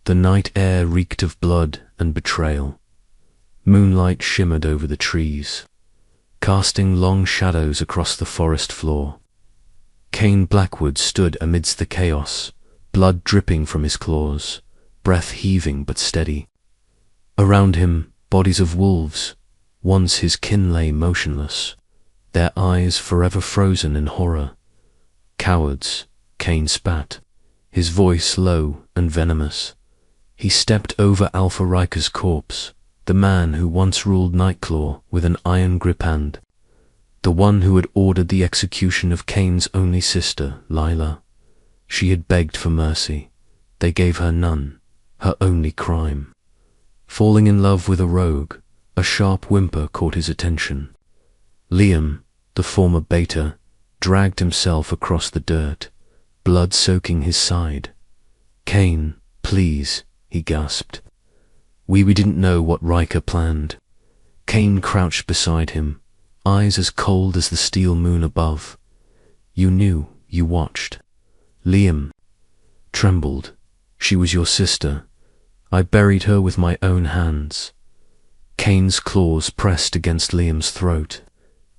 The night air reeked of blood and betrayal. Moonlight shimmered over the trees, casting long shadows across the forest floor. Kane Blackwood stood amidst the chaos, blood dripping from his claws, breath heaving but steady. Around him, bodies of wolves, once his kin, lay motionless, their eyes forever frozen in horror. Cowards, Kane spat, his voice low and venomous. He stepped over Alpha Riker's corpse, the man who once ruled Nightclaw with an iron grip hand, the one who had ordered the execution of Kane's only sister, Lila. She had begged for mercy. They gave her none, her only crime. Falling in love with a rogue, a sharp whimper caught his attention. Liam, the former Beta, dragged himself across the dirt, blood soaking his side. "Kane, please," he gasped. We didn't know what Riker planned." Kane crouched beside him, eyes as cold as the steel moon above. "You knew, you watched." Liam trembled. "She was your sister. I buried her with my own hands." Kane's claws pressed against Liam's throat.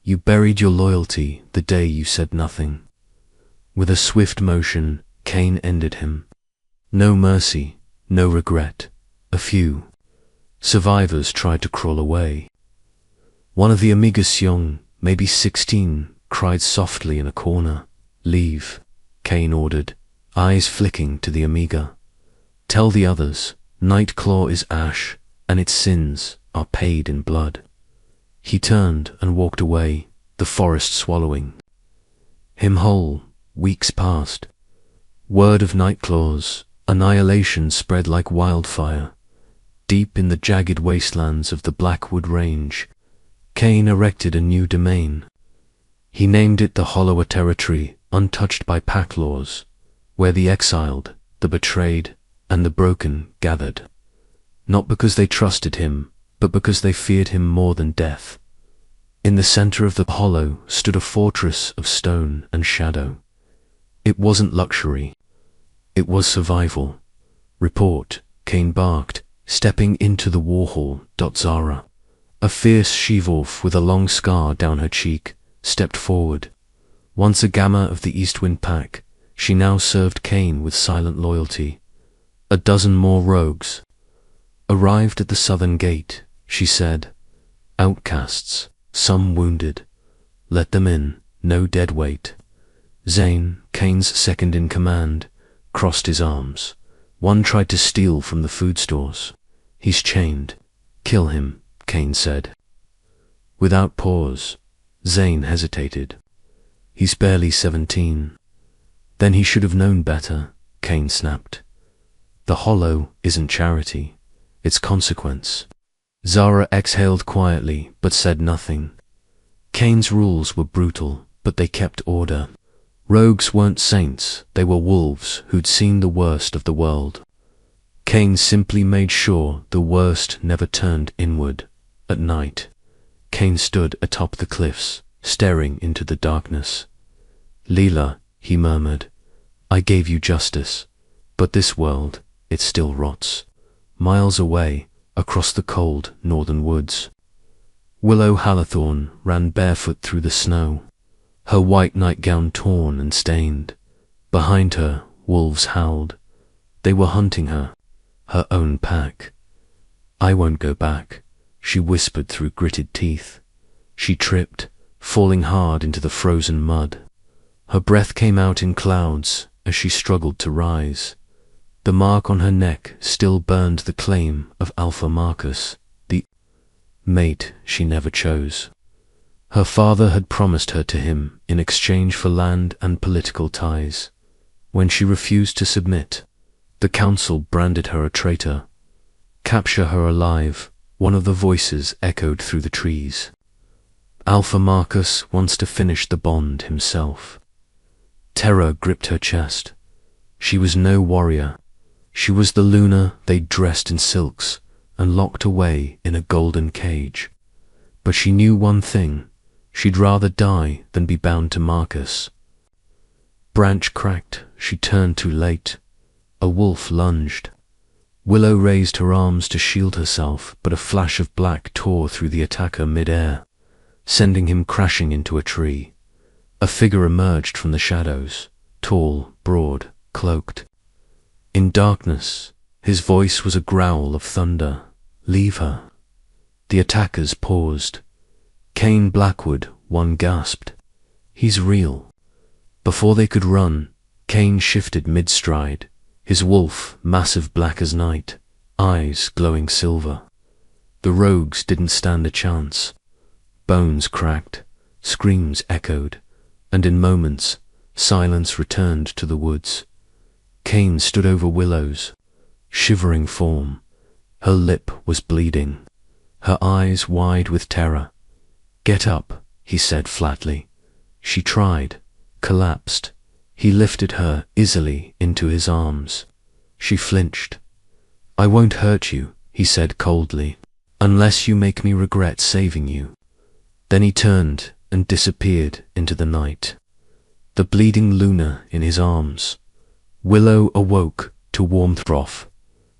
"You buried your loyalty the day you said nothing." With a swift motion, Kane ended him. No mercy, no regret. A few survivors tried to crawl away. One of the Amigas, young, maybe 16, cried softly in a corner. "Leave," Kane ordered, eyes flicking to the Amiga. "Tell the others, Nightclaw is ash, and its sins are paid in blood." He turned and walked away, the forest swallowing him whole. Weeks passed. Word of Nightclaw's annihilation spread like wildfire. Deep in the jagged wastelands of the Blackwood Range, Kane erected a new domain. He named it the Hollower Territory, untouched by pack laws, where the exiled, the betrayed, and the broken gathered. Not because they trusted him, but because they feared him more than death. In the center of the hollow stood a fortress of stone and shadow. It wasn't luxury. It was survival. "Report," Kane barked, stepping into the war hall. Zara, a fierce she-wolf with a long scar down her cheek, stepped forward. Once a gamma of the Eastwind pack, she now served Kane with silent loyalty. A dozen more rogues arrived at the southern gate, she said. "Outcasts, some wounded. Let them in, no dead weight." Zane, Kane's second-in-command, crossed his arms. "One tried to steal from the food stores. He's chained. Kill him," Kane said. Without pause, Zane hesitated. "He's barely 17. "Then he should have known better," Kane snapped. "The Hollow isn't charity. It's consequence." Zara exhaled quietly, but said nothing. Kane's rules were brutal, but they kept order. Rogues weren't saints, they were wolves who'd seen the worst of the world. Kane simply made sure the worst never turned inward. At night, Kane stood atop the cliffs, staring into the darkness. "Leela," he murmured, "I gave you justice, but this world, it still rots. Miles away, across the cold northern woods." Willow Hallathorn ran barefoot through the snow, her white nightgown torn and stained. Behind her, wolves howled. They were hunting her own pack. "I won't go back," she whispered through gritted teeth. She tripped, falling hard into the frozen mud. Her breath came out in clouds as she struggled to rise. The mark on her neck still burned the claim of Alpha Marcus, the mate she never chose. Her father had promised her to him in exchange for land and political ties. When she refused to submit, the council branded her a traitor. "Capture her alive," one of the voices echoed through the trees. "Alpha Marcus wants to finish the bond himself." Terror gripped her chest. She was no warrior. She was the Luna they'd dressed in silks and locked away in a golden cage. But she knew one thing: she'd rather die than be bound to Marcus. Branch cracked. She turned too late. A wolf lunged. Willow raised her arms to shield herself, but a flash of black tore through the attacker mid-air, sending him crashing into a tree. A figure emerged from the shadows, tall, broad, cloaked. In darkness, his voice was a growl of thunder. "Leave her." The attackers paused. "Kane Blackwood," one gasped. "He's real." Before they could run, Kane shifted mid-stride, his wolf massive black as night, eyes glowing silver. The rogues didn't stand a chance. Bones cracked, screams echoed, and in moments, silence returned to the woods. Kane stood over Willow's shivering form. Her lip was bleeding, her eyes wide with terror. "Get up," he said flatly. She tried, collapsed. He lifted her easily into his arms. She flinched. "I won't hurt you," he said coldly, "unless you make me regret saving you." Then he turned and disappeared into the night, the bleeding Luna in his arms. Willow awoke to warm froth,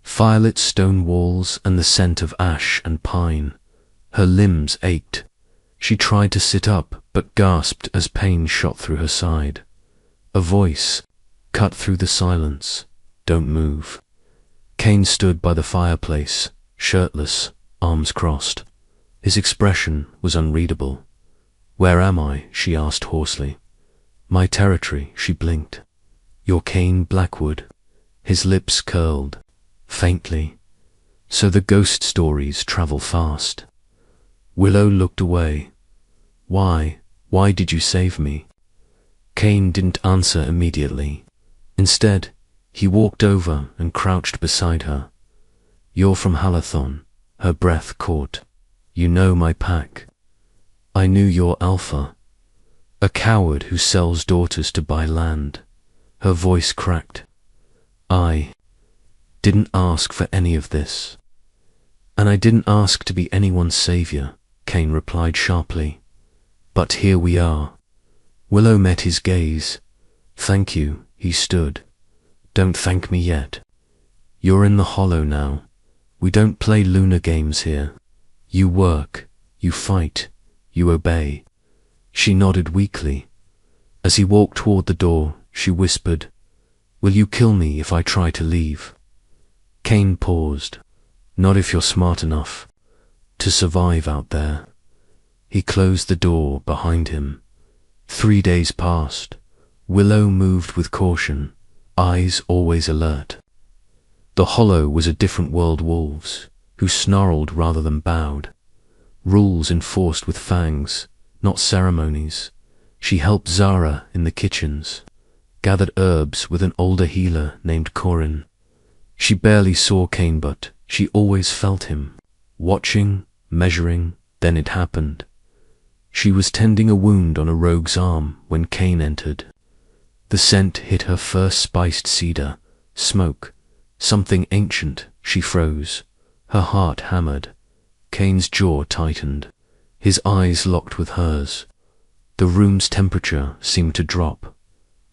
firelit stone walls and the scent of ash and pine. Her limbs ached. She tried to sit up, but gasped as pain shot through her side. A voice cut through the silence. "Don't move." Kane stood by the fireplace, shirtless, arms crossed. His expression was unreadable. "Where am I?" she asked hoarsely. "My territory," she blinked. "You're Kane Blackwood." His lips curled, faintly. "So the ghost stories travel fast." Willow looked away. Why did you save me?" Kane didn't answer immediately. Instead, he walked over and crouched beside her. "You're from Halathon," her breath caught. "You know my pack." "I knew your alpha." "A coward who sells daughters to buy land." Her voice cracked. "I didn't ask for any of this." "And I didn't ask to be anyone's savior," Kane replied sharply. "But here we are." Willow met his gaze. "Thank you," he stood. "Don't thank me yet. You're in the hollow now. We don't play lunar games here. You work, you fight, you obey." She nodded weakly. As he walked toward the door, she whispered, "Will you kill me if I try to leave?" Kane paused. "Not if you're smart enough to survive out there." He closed the door behind him. 3 days passed. Willow moved with caution, eyes always alert. The hollow was a different world. Wolves, who snarled rather than bowed. Rules enforced with fangs, not ceremonies. She helped Zara in the kitchens, gathered herbs with an older healer named Corin. She barely saw Kane, but she always felt him, watching, measuring. Then it happened. She was tending a wound on a rogue's arm when Kane entered. The scent hit her first spiced cedar, smoke, something ancient. She froze. Her heart hammered. Kane's jaw tightened. His eyes locked with hers. The room's temperature seemed to drop.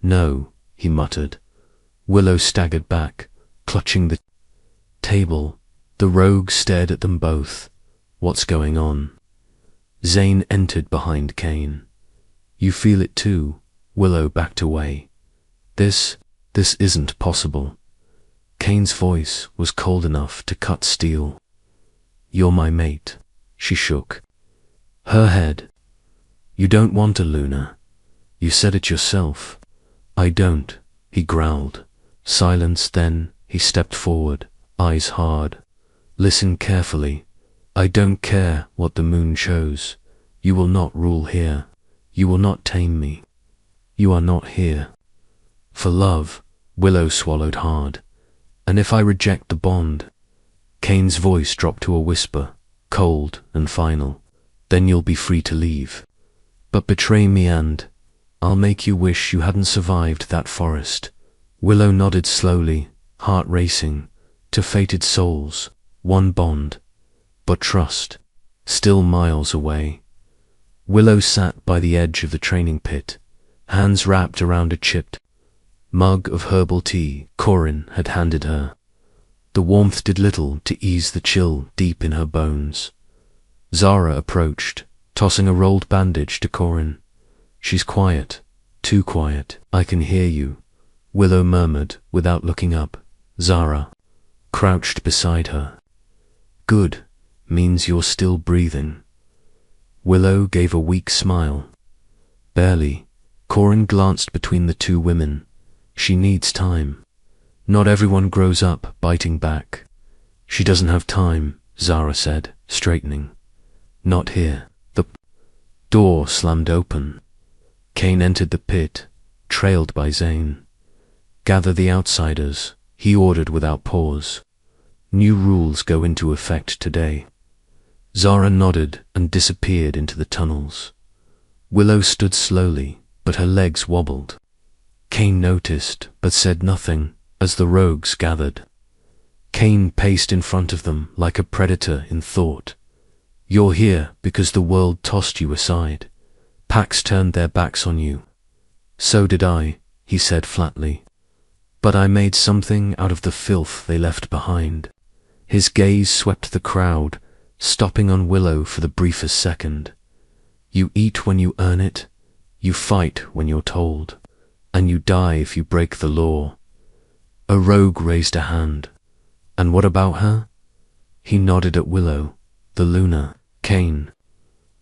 "No," he muttered. Willow staggered back, clutching the table. The rogue stared at them both. "What's going on?" Zane entered behind Kane. "You feel it too?" Willow backed away. This isn't possible." Kane's voice was cold enough to cut steel. "You're my mate." She shook her head. "You don't want a Luna. You said it yourself." "I don't," he growled. Silence. Then he stepped forward, eyes hard. "Listen carefully. I don't care what the moon chose. You will not rule here. You will not tame me. You are not here for love." Willow swallowed hard. "And if I reject the bond?" Kane's voice dropped to a whisper, cold and final. "Then you'll be free to leave. But betray me and I'll make you wish you hadn't survived that forest." Willow nodded slowly, heart racing. To fated souls, one bond. But trust, still miles away. Willow sat by the edge of the training pit, hands wrapped around a chipped mug of herbal tea Corin had handed her. The warmth did little to ease the chill deep in her bones. Zara approached, tossing a rolled bandage to Corin. "She's quiet, too quiet." "I can hear you," Willow murmured without looking up. Zara crouched beside her. "Good, means you're still breathing." Willow gave a weak smile. "Barely." Corin glanced between the two women. "She needs time. Not everyone grows up biting back." "She doesn't have time," Zara said, straightening. "Not here." The door slammed open. Kane entered the pit, trailed by Zane. "Gather the outsiders," he ordered without pause. "New rules go into effect today." Zara nodded and disappeared into the tunnels. Willow stood slowly, but her legs wobbled. Kane noticed, but said nothing, as the rogues gathered. Kane paced in front of them like a predator in thought. "You're here because the world tossed you aside. Packs turned their backs on you. So did I," he said flatly. "But I made something out of the filth they left behind." His gaze swept the crowd, stopping on Willow for the briefest second. "You eat when you earn it, you fight when you're told, and you die if you break the law." A rogue raised a hand. "And what about her?" He nodded at Willow. "The Luna." Kane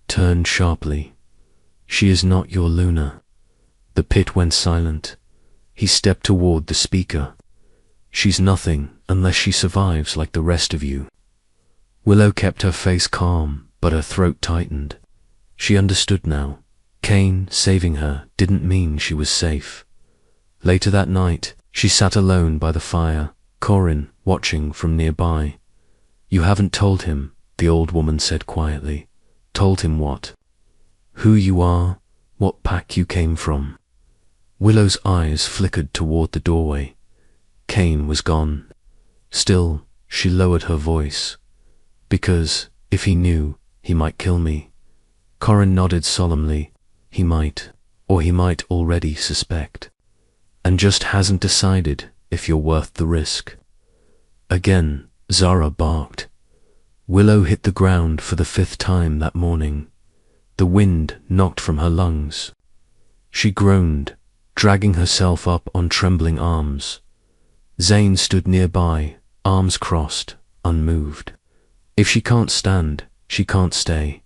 turned sharply. "She is not your Luna." The pit went silent. He stepped toward the speaker. "She's nothing unless she survives like the rest of you." Willow kept her face calm, but her throat tightened. She understood now. Kane saving her didn't mean she was safe. Later that night, she sat alone by the fire, Corin watching from nearby. "You haven't told him," the old woman said quietly. "Told him what?" "Who you are, what pack you came from." Willow's eyes flickered toward the doorway. Kane was gone. Still, she lowered her voice. "Because, if he knew, he might kill me." Corin nodded solemnly. "He might, or he might already suspect. And just hasn't decided if you're worth the risk." Again, Zara barked. Willow hit the ground for the 5th time that morning. The wind knocked from her lungs. She groaned, dragging herself up on trembling arms. Zane stood nearby, arms crossed, unmoved. If she can't stand, she can't stay.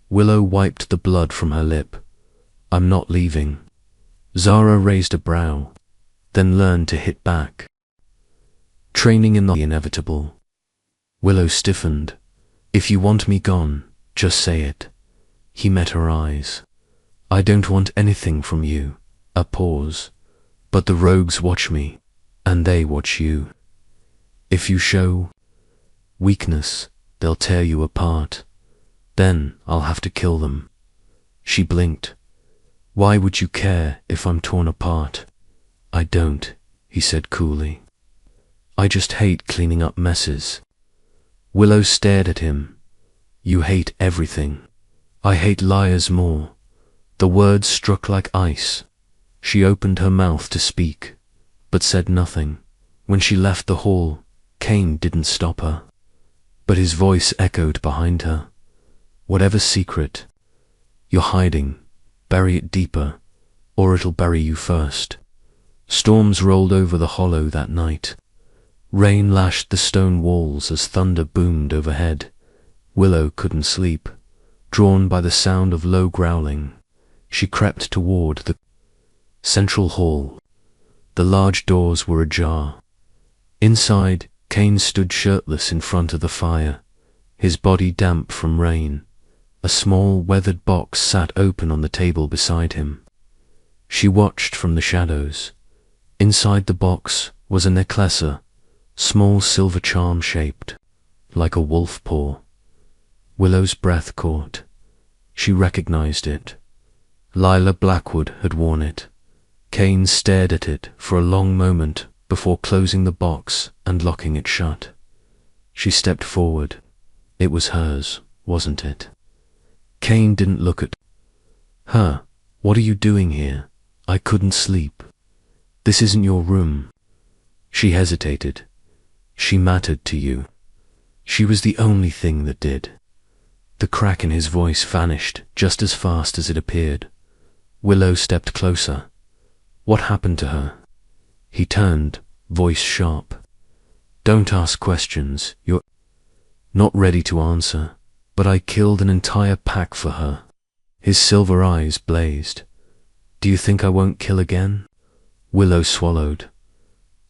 Willow wiped the blood from her lip. "I'm not leaving." Zara raised a brow, then learned to hit back. Training in the inevitable. Willow stiffened. "If you want me gone, just say it." He met her eyes. "I don't want anything from you." A pause. "But the rogues watch me, and they watch you. If you show weakness, they'll tear you apart. Then I'll have to kill them." She blinked. "Why would you care if I'm torn apart?" "I don't," he said coolly. "I just hate cleaning up messes." Willow stared at him. "You hate everything." "I hate liars more." The words struck like ice. She opened her mouth to speak, but said nothing. When she left the hall, Kane didn't stop her. But his voice echoed behind her. "Whatever secret you're hiding, bury it deeper, or it'll bury you first." Storms rolled over the hollow that night. Rain lashed the stone walls as thunder boomed overhead. Willow couldn't sleep. Drawn by the sound of low growling, she crept toward the central hall. The large doors were ajar. Inside, Kane stood shirtless in front of the fire, his body damp from rain. A small, weathered box sat open on the table beside him. She watched from the shadows. Inside the box was a necklace, small silver charm shaped, like a wolf paw. Willow's breath caught. She recognized it. Lila Blackwood had worn it. Kane stared at it for a long moment before closing the box and locking it shut. She stepped forward. It was hers, wasn't it? Kane didn't look at her. "What are you doing here? I couldn't sleep." "This isn't your room." She hesitated. She mattered to you. She was the only thing that did. The crack in his voice vanished just as fast as it appeared. Willow stepped closer. What happened to her? He turned, voice sharp. Don't ask questions. You're not ready to answer, but I killed an entire pack for her. His silver eyes blazed. Do you think I won't kill again? Willow swallowed.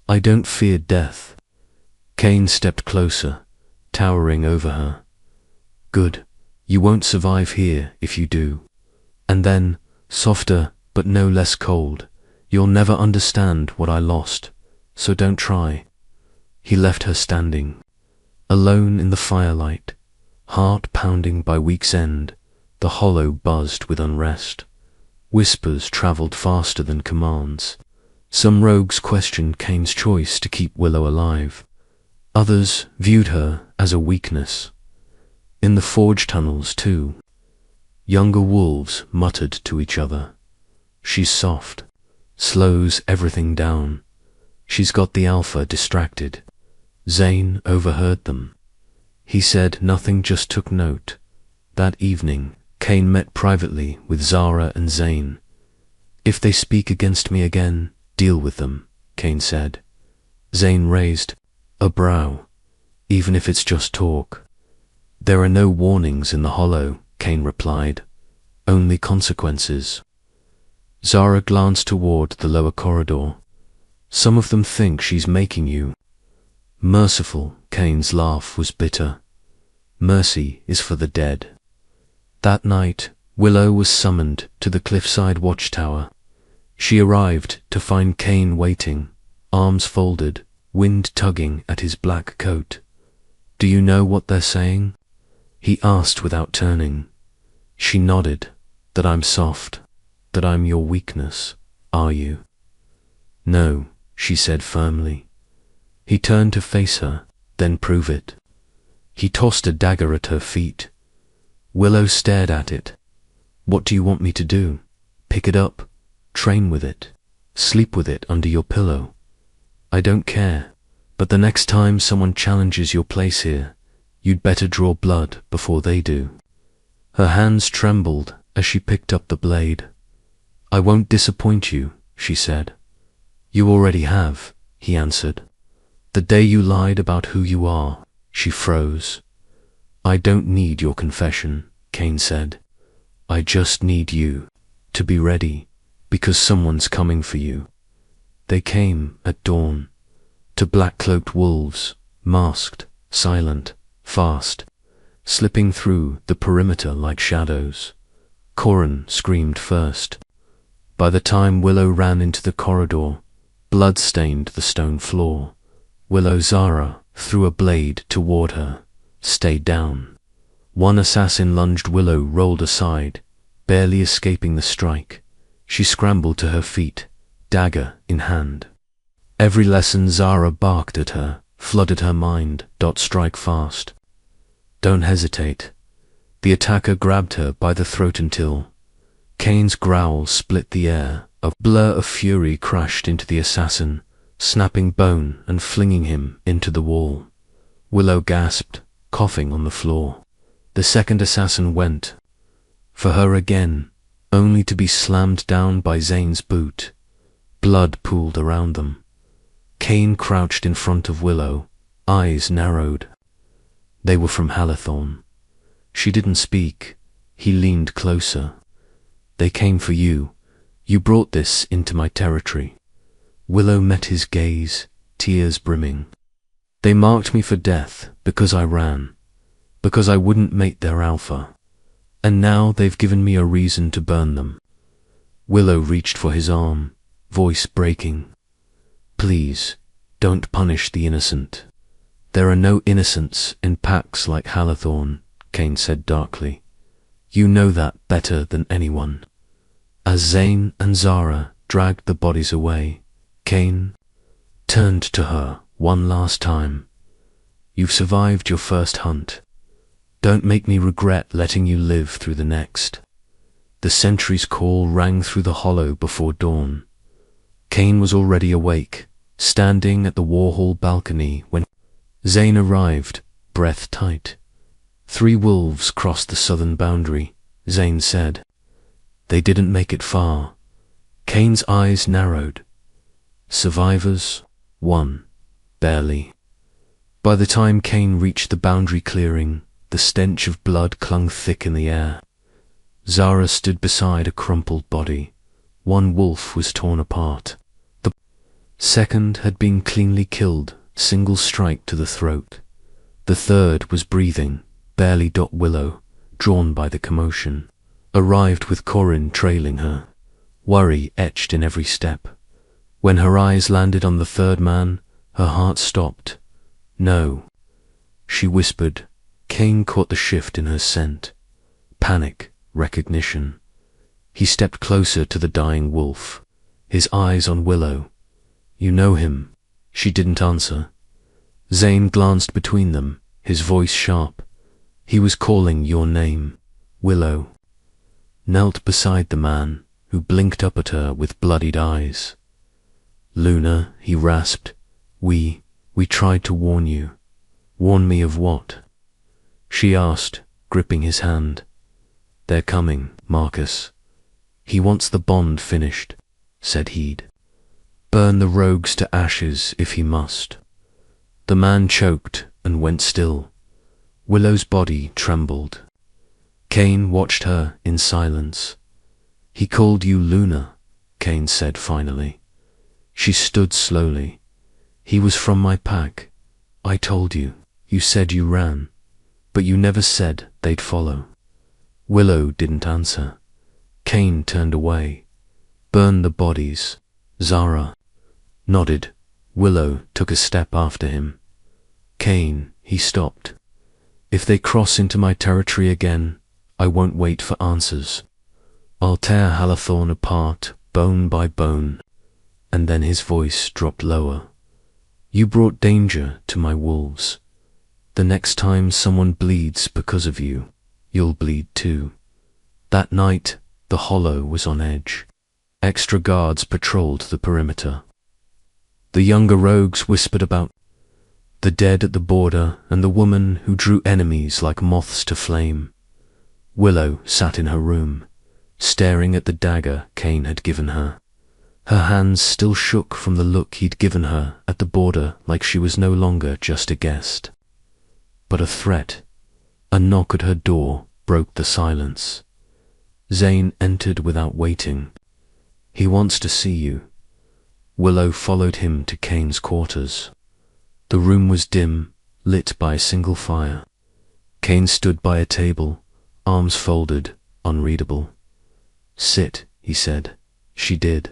I don't fear death. Kane stepped closer, towering over her. Good. You won't survive here if you do. And then, softer but no less cold, you'll never understand what I lost, so don't try. He left her standing, alone in the firelight, heart pounding by week's end. The hollow buzzed with unrest. Whispers travelled faster than commands. Some rogues questioned Kane's choice to keep Willow alive. Others viewed her as a weakness. In the forge tunnels, too, younger wolves muttered to each other. She's soft, slows everything down. She's got the alpha distracted. Zane overheard them. He said nothing, just took note. That evening, Kane met privately with Zara and Zane. If they speak against me again, deal with them, Kane said. Zane raised a brow. Even if it's just talk. There are no warnings in the hollow, Kane replied. Only consequences. Zara glanced toward the lower corridor. Some of them think she's making you merciful. Kane's laugh was bitter. Mercy is for the dead. That night, Willow was summoned to the cliffside watchtower. She arrived to find Kane waiting, arms folded, wind tugging at his black coat. Do you know what they're saying? He asked without turning. She nodded. That I'm soft, that I'm your weakness, are you? No, she said firmly. He turned to face her, then prove it. He tossed a dagger at her feet. Willow stared at it. What do you want me to do? Pick it up, train with it, sleep with it under your pillow? I don't care, but the next time someone challenges your place here, you'd better draw blood before they do. Her hands trembled as she picked up the blade. I won't disappoint you, she said. You already have, he answered. The day you lied about who you are. She froze. I don't need your confession, Kane said. I just need you to be ready, because someone's coming for you. They came at dawn, to black-cloaked wolves, masked, silent, fast, slipping through the perimeter like shadows. Corin screamed first. By the time Willow ran into the corridor, blood stained the stone floor. Zara threw a blade toward her. Stay down. One assassin lunged. Willow rolled aside, barely escaping the strike. She scrambled to her feet, dagger in hand. Every lesson Zara barked at her flooded her mind. Strike fast. Don't hesitate. The attacker grabbed her by the throat until Kane's growl split the air. A blur of fury crashed into the assassin, snapping bone and flinging him into the wall. Willow gasped, coughing on the floor. The second assassin went for her again, only to be slammed down by Zane's boot. Blood pooled around them. Kane crouched in front of Willow, eyes narrowed. They were from Halathorn. She didn't speak. He leaned closer. They came for you. You brought this into my territory. Willow met his gaze, tears brimming. They marked me for death because I ran, because I wouldn't mate their alpha. And now they've given me a reason to burn them. Willow reached for his arm, voice breaking. Please, don't punish the innocent. There are no innocents in packs like Halathorn, Kane said darkly. You know that better than anyone. As Zane and Zara dragged the bodies away, Kane turned to her one last time. You've survived your first hunt. Don't make me regret letting you live through the next. The sentry's call rang through the hollow before dawn. Kane was already awake, standing at the war hall balcony when Zane arrived, breath tight. 3 wolves crossed the southern boundary, Zane said. They didn't make it far. Kane's eyes narrowed. Survivors? 1. Barely. By the time Kane reached the boundary clearing, the stench of blood clung thick in the air. Zara stood beside a crumpled body. 1 wolf was torn apart. The second had been cleanly killed, single strike to the throat. The third was breathing, barely. Willow, drawn by the commotion, arrived with Corin trailing her, worry etched in every step. When her eyes landed on the third man, her heart stopped. No, she whispered. Kane caught the shift in her scent. Panic, recognition. He stepped closer to the dying wolf, his eyes on Willow. You know him. She didn't answer. Zane glanced between them, his voice sharp. He was calling your name, Willow. Knelt beside the man, who blinked up at her with bloodied eyes. Luna, he rasped, we tried to warn you. Warn me of what? She asked, gripping his hand. They're coming, Marcus. He wants the bond finished, said Heed. Burn the rogues to ashes if he must. The man choked and went still. Willow's body trembled. Kane watched her in silence. He called you Luna, Kane said finally. She stood slowly. He was from my pack. I told you. You said you ran. But you never said they'd follow. Willow didn't answer. Kane turned away. Burn the bodies. Zara nodded. Willow took a step after him. Kane, he stopped. If they cross into my territory again, I won't wait for answers. I'll tear Halathorn apart, bone by bone. And then his voice dropped lower. You brought danger to my wolves. The next time someone bleeds because of you, you'll bleed too. That night, the hollow was on edge. Extra guards patrolled the perimeter. The younger rogues whispered about the dead at the border and the woman who drew enemies like moths to flame. Willow sat in her room, staring at the dagger Kane had given her. Her hands still shook from the look he'd given her at the border, like she was no longer just a guest, but a threat. A knock at her door broke the silence. Zane entered without waiting. He wants to see you. Willow followed him to Kane's quarters. The room was dim, lit by a single fire. Kane stood by a table, arms folded, unreadable. Sit, he said. She did.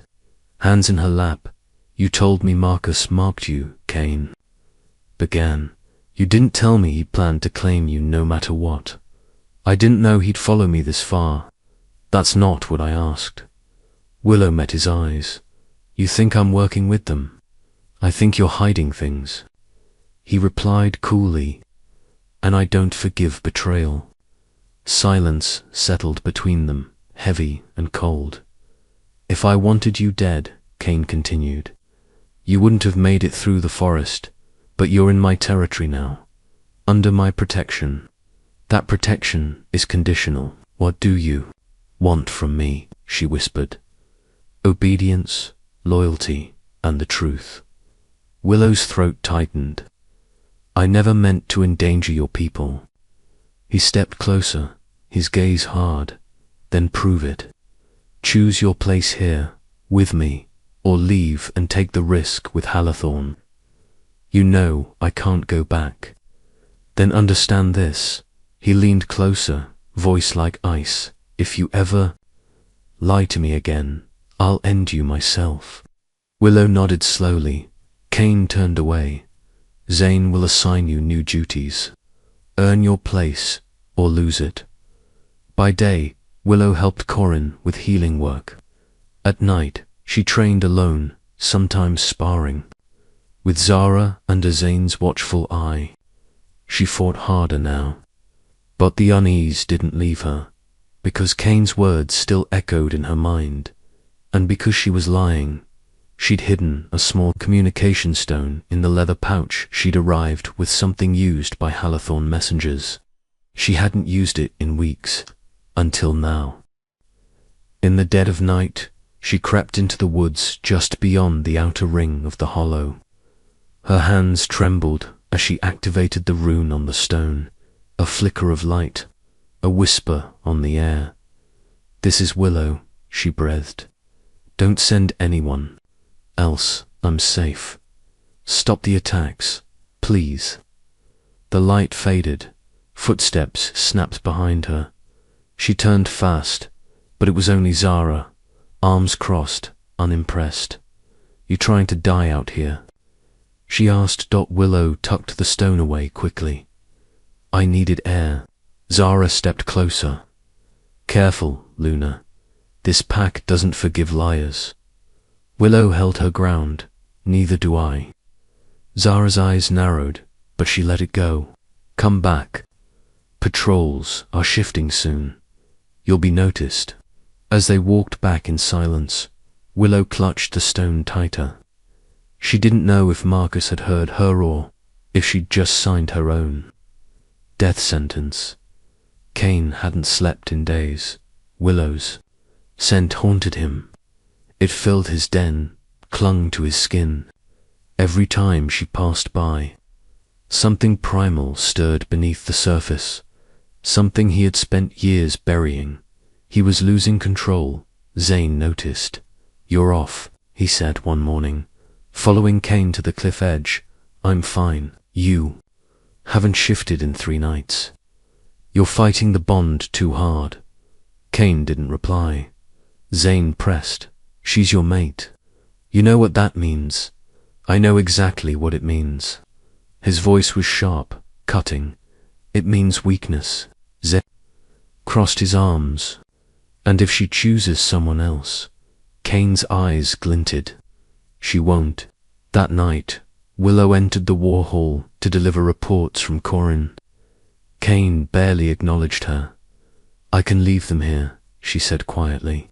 Hands in her lap. You told me Marcus marked you, Kane. Began. You didn't tell me he planned to claim you no matter what. I didn't know he'd follow me this far. That's not what I asked. Willow met his eyes. You think I'm working with them? I think you're hiding things. He replied coolly, and I don't forgive betrayal. Silence settled between them, heavy and cold. If I wanted you dead, Kane continued, you wouldn't have made it through the forest, but you're in my territory now, under my protection. That protection is conditional. What do you want from me? She whispered. Obedience, loyalty, and the truth. Willow's throat tightened. I never meant to endanger your people. He stepped closer, his gaze hard. Then prove it. Choose your place here, with me, or leave and take the risk with Halathorn. You know I can't go back. Then understand this. He leaned closer, voice like ice. If you ever lie to me again, I'll end you myself. Willow nodded slowly. Kane turned away. Zane will assign you new duties. Earn your place, or lose it. By day, Willow helped Corin with healing work. At night, she trained alone, sometimes sparring. With Zara under Zane's watchful eye, she fought harder now. But the unease didn't leave her, because Kane's words still echoed in her mind, and because she was lying, She'd hidden a small communication stone in the leather pouch she'd arrived with, something used by Halathorn messengers. She hadn't used it in weeks, until now. In the dead of night, she crept into the woods just beyond the outer ring of the hollow. Her hands trembled as she activated the rune on the stone, a flicker of light, a whisper on the air. "This is Willow," she breathed. "Don't send anyone, else I'm safe. Stop the attacks, please." The light faded, footsteps snapped behind her. She turned fast, but it was only Zara, arms crossed, unimpressed. "You trying to die out here?" she asked. Willow tucked the stone away quickly. "I needed air." Zara stepped closer. "Careful, Luna. This pack doesn't forgive liars." Willow held her ground. "Neither do I." Zara's eyes narrowed, but she let it go. "Come back. Patrols are shifting soon. You'll be noticed." As they walked back in silence, Willow clutched the stone tighter. She didn't know if Marcus had heard her or if she'd just signed her own death sentence. Kane hadn't slept in days. Willow's scent haunted him. It filled his den, clung to his skin. Every time she passed by, something primal stirred beneath the surface, something he had spent years burying. He was losing control. Zane noticed. "You're off," he said one morning, following Kane to the cliff edge. "I'm fine. You haven't shifted in 3 nights. You're fighting the bond too hard." Kane didn't reply. Zane pressed. "She's your mate. You know what that means." "I know exactly what it means." His voice was sharp, cutting. "It means weakness." Zane crossed his arms. "And if she chooses someone else?" Kane's eyes glinted. "She won't." That night, Willow entered the war hall to deliver reports from Corin. Kane barely acknowledged her. "I can leave them here," she said quietly,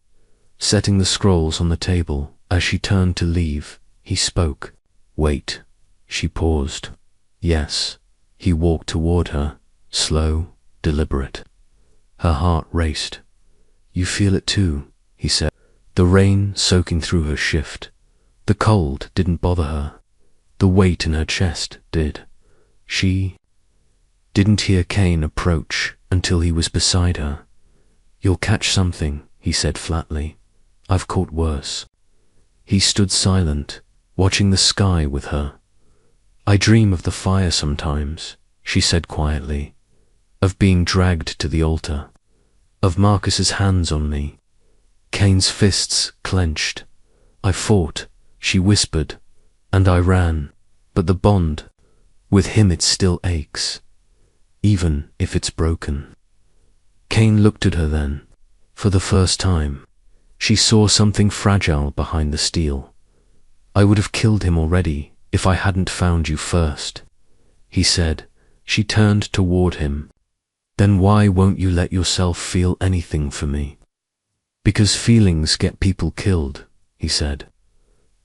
setting the scrolls on the table. As she turned to leave, he spoke. "Wait." She paused. "Yes." He walked toward her, slow, deliberate. Her heart raced. "You feel it too," he said. The rain soaking through her shift. The cold didn't bother her. The weight in her chest did. She didn't hear Kane approach until he was beside her. "You'll catch something," he said flatly. "I've caught worse." He stood silent, watching the sky with her. "I dream of the fire sometimes," she said quietly, "of being dragged to the altar, of Marcus's hands on me." Kane's fists clenched. "I fought," she whispered, "and I ran, but the bond, with him it still aches, even if it's broken." Kane looked at her then. For the first time, she saw something fragile behind the steel. "I would have killed him already if I hadn't found you first," he said. She turned toward him. "Then why won't you let yourself feel anything for me?" "Because feelings get people killed," he said.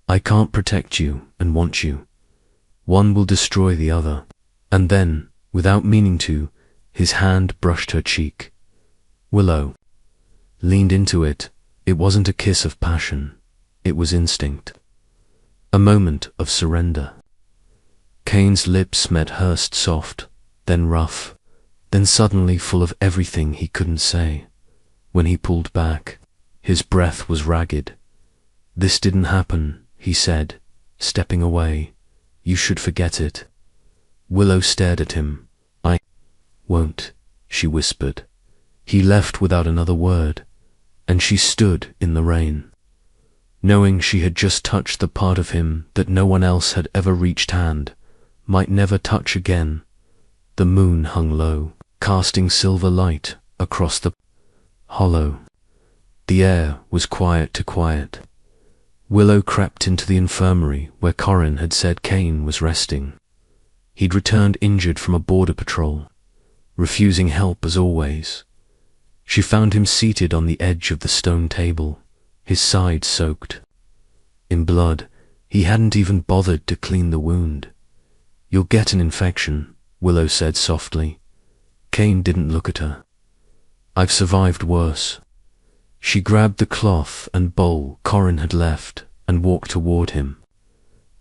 "I can't protect you and want you. One will destroy the other." And then, without meaning to, his hand brushed her cheek. Willow leaned into it. It wasn't a kiss of passion. It was instinct. A moment of surrender. Kane's lips met hers, soft, then rough, then suddenly full of everything he couldn't say. When he pulled back, his breath was ragged. "This didn't happen," he said, stepping away. "You should forget it." Willow stared at him. "I won't," she whispered. He left without another word, and she stood in the rain, knowing she had just touched the part of him that no one else had ever reached hand, might never touch again. The moon hung low, casting silver light across the hollow. The air was quiet to quiet. Willow crept into the infirmary where Corin had said Kane was resting. He'd returned injured from a border patrol, refusing help as always. She found him seated on the edge of the stone table, his side soaked. in blood. He hadn't even bothered to clean the wound. "You'll get an infection," Willow said softly. Kane didn't look at her. "I've survived worse." She grabbed the cloth and bowl Corin had left and walked toward him.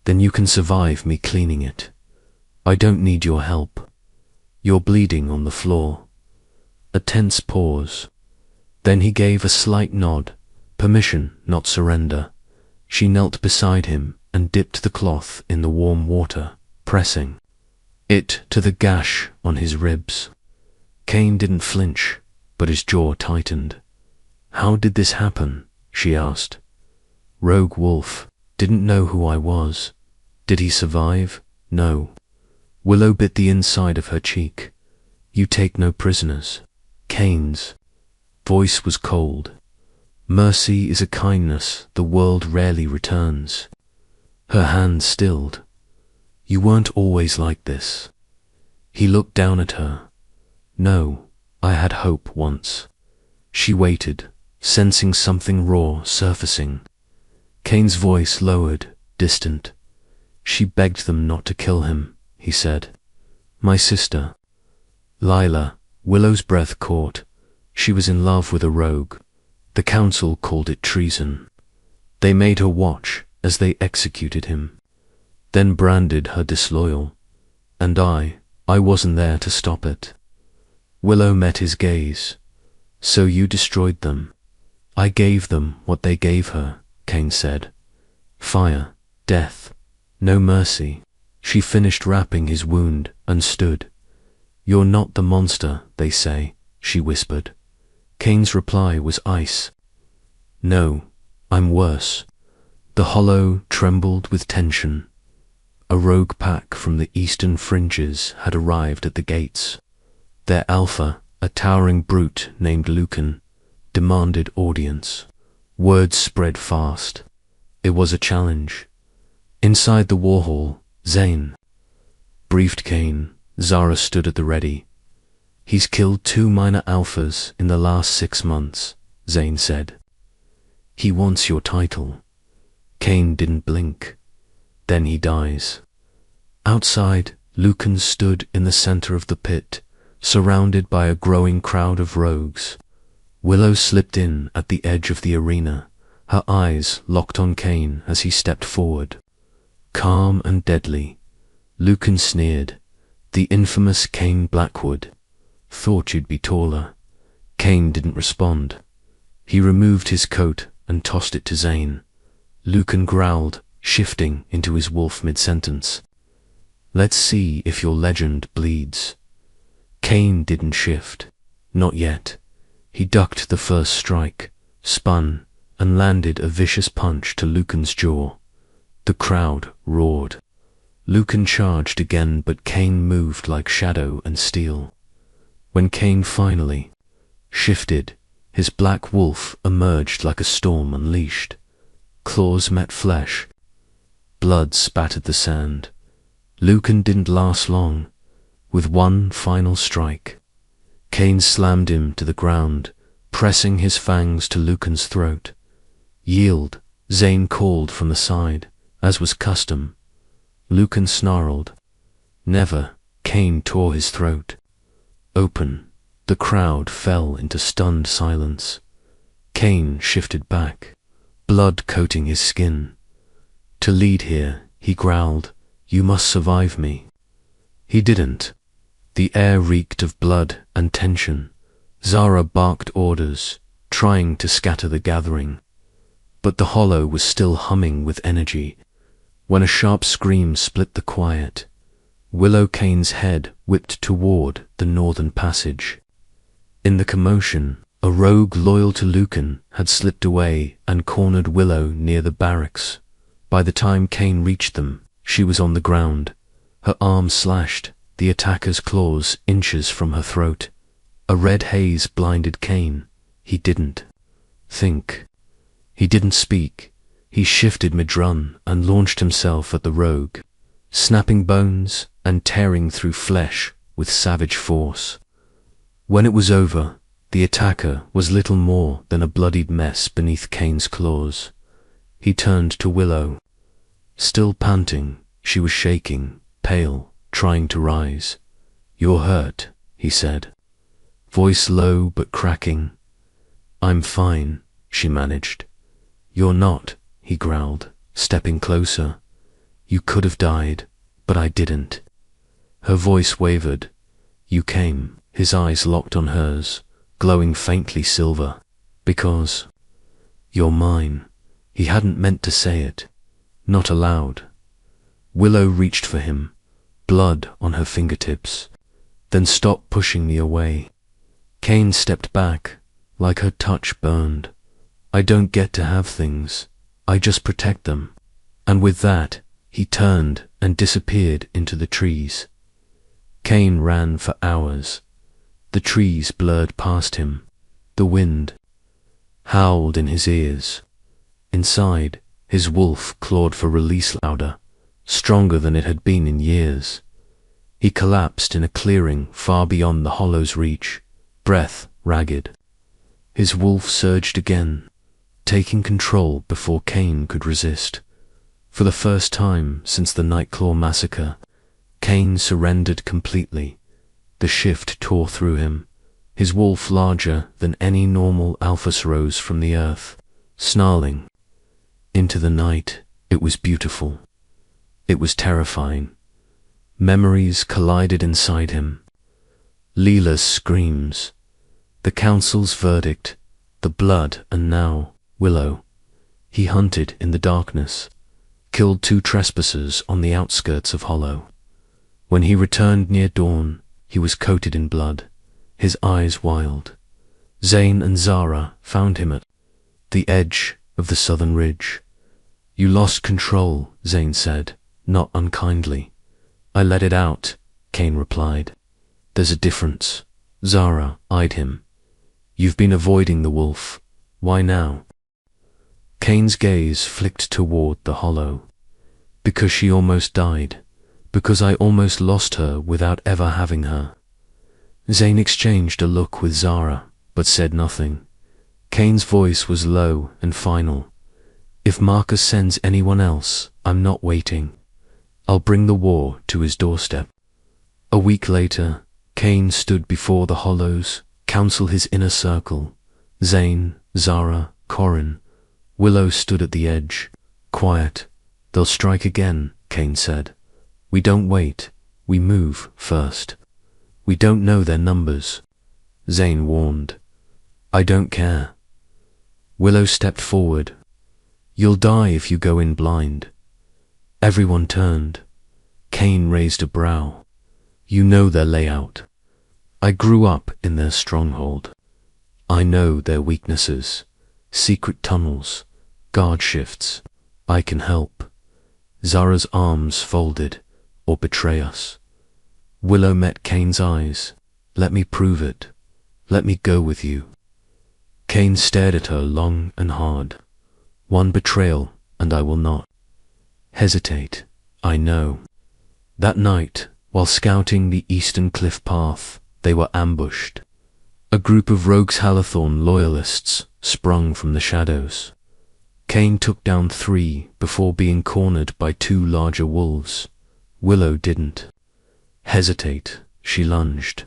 "Then you can survive me cleaning it. I don't need your help. You're bleeding on the floor." A tense pause. Then he gave a slight nod. Permission, not surrender. She knelt beside him and dipped the cloth in the warm water, pressing it to the gash on his ribs. Kane didn't flinch, but his jaw tightened. "How did this happen?" she asked. "Rogue Wolf. Didn't know who I was." "Did he survive?" "No." Willow bit the inside of her cheek. "You take no prisoners." Kane's voice was cold. "Mercy is a kindness the world rarely returns." Her hand stilled. "You weren't always like this." He looked down at her. "No, I had hope once." She waited, sensing something raw surfacing. Kane's voice lowered, distant. "She begged them not to kill him," he said. "My sister." Lila. Willow's breath caught. She was in love with a rogue. The council called it treason. They made her watch as they executed him, then branded her disloyal. And I wasn't there to stop it. Willow met his gaze. "So you destroyed them." "I gave them what they gave her," Kane said. "Fire, death, no mercy." She finished wrapping his wound and stood. "You're not the monster they say," she whispered. Kane's reply was ice. "No, I'm worse." The hollow trembled with tension. A rogue pack from the eastern fringes had arrived at the gates. Their alpha, a towering brute named Lucan, demanded audience. Word spread fast. It was a challenge. Inside the war hall, Zane briefed Kane. Zara stood at the ready. "He's killed 2 minor alphas in the last 6 months, Zane said. "He wants your title." Kane didn't blink. "Then he dies." Outside, Lucan stood in the center of the pit, surrounded by a growing crowd of rogues. Willow slipped in at the edge of the arena, her eyes locked on Kane as he stepped forward. Calm and deadly, Lucan sneered. "The infamous Kane Blackwood. Thought you'd be taller." Kane didn't respond. He removed his coat and tossed it to Zane. Lucan growled, shifting into his wolf mid-sentence. "Let's see if your legend bleeds." Kane didn't shift. Not yet. He ducked the first strike, spun, and landed a vicious punch to Lucan's jaw. The crowd roared. Lucan charged again, but Kane moved like shadow and steel. When Kane finally shifted, his black wolf emerged like a storm unleashed. Claws met flesh. Blood spattered the sand. Lucan didn't last long. With one final strike, Kane slammed him to the ground, pressing his fangs to Lucan's throat. "Yield," Zane called from the side, as was custom. Lucan snarled. "Never." Kane tore his throat open. The crowd fell into stunned silence. Kane shifted back, blood coating his skin. "To lead here," he growled. "You must survive me." He didn't. The air reeked of blood and tension. Zara barked orders, trying to scatter the gathering. But the hollow was still humming with energy. When a sharp scream split the quiet, Willow Kane's head whipped toward the northern passage. In the commotion, a rogue loyal to Lucan had slipped away and cornered Willow near the barracks. By the time Kane reached them, she was on the ground, her arm slashed, the attacker's claws inches from her throat. A red haze blinded Kane. He didn't think. He didn't speak. He shifted mid-run and launched himself at the rogue, snapping bones and tearing through flesh with savage force. When it was over, the attacker was little more than a bloodied mess beneath Kane's claws. He turned to Willow. Still panting, she was shaking, pale, trying to rise. "You're hurt," he said, voice low but cracking. "I'm fine," she managed. "You're not," he growled, stepping closer. "You could have died, but I didn't." Her voice wavered. "You came," his eyes locked on hers, glowing faintly silver. "Because you're mine." He hadn't meant to say it, not aloud. Willow reached for him, blood on her fingertips, then stopped pushing me away. Kane stepped back, like her touch burned. "I don't get to have things, I just protect them." And with that, he turned and disappeared into the trees. Kane ran for hours. The trees blurred past him. The wind howled in his ears. Inside, his wolf clawed for release louder, stronger than it had been in years. He collapsed in a clearing far beyond the hollow's reach, breath ragged. His wolf surged again, taking control before Kane could resist. For the first time since the Nightclaw massacre, Kane surrendered completely. The shift tore through him, his wolf larger than any normal alphas rose from the earth, snarling. Into the night, it was beautiful. It was terrifying. Memories collided inside him. Leela's screams, the council's verdict, the blood, and now Willow. He hunted in the darkness, killed 2 trespassers on the outskirts of Hollow. When he returned near dawn, he was coated in blood, his eyes wild. Zane and Zara found him at the edge of the southern ridge. "You lost control," Zane said, not unkindly. "I let it out," Kane replied. "There's a difference." Zara eyed him. "You've been avoiding the wolf. Why now?" Kane's gaze flicked toward the Hollow. "Because she almost died. Because I almost lost her without ever having her." Zane exchanged a look with Zara, but said nothing. Kane's voice was low and final. "If Marcus sends anyone else, I'm not waiting. I'll bring the war to his doorstep." A week later, Kane stood before the Hollows, counsel his inner circle. Zane, Zara, Corin. Willow stood at the edge, quiet. "They'll strike again," Kane said. "We don't wait, we move first. We don't know their numbers." Zane warned. "I don't care." Willow stepped forward. "You'll die if you go in blind." Everyone turned. Kane raised a brow. "You know their layout. I grew up in their stronghold. I know their weaknesses, secret tunnels, guard shifts. I can help." Zara's arms folded, "Or betray us." Willow met Kane's eyes. "Let me prove it. Let me go with you." Kane stared at her long and hard. "One betrayal, and I will not hesitate. I know." That night, while scouting the eastern cliff path, they were ambushed. A group of Rogues Halathorn loyalists sprung from the shadows. Kane took down 3 before being cornered by 2 larger wolves. Willow didn't hesitate. She lunged,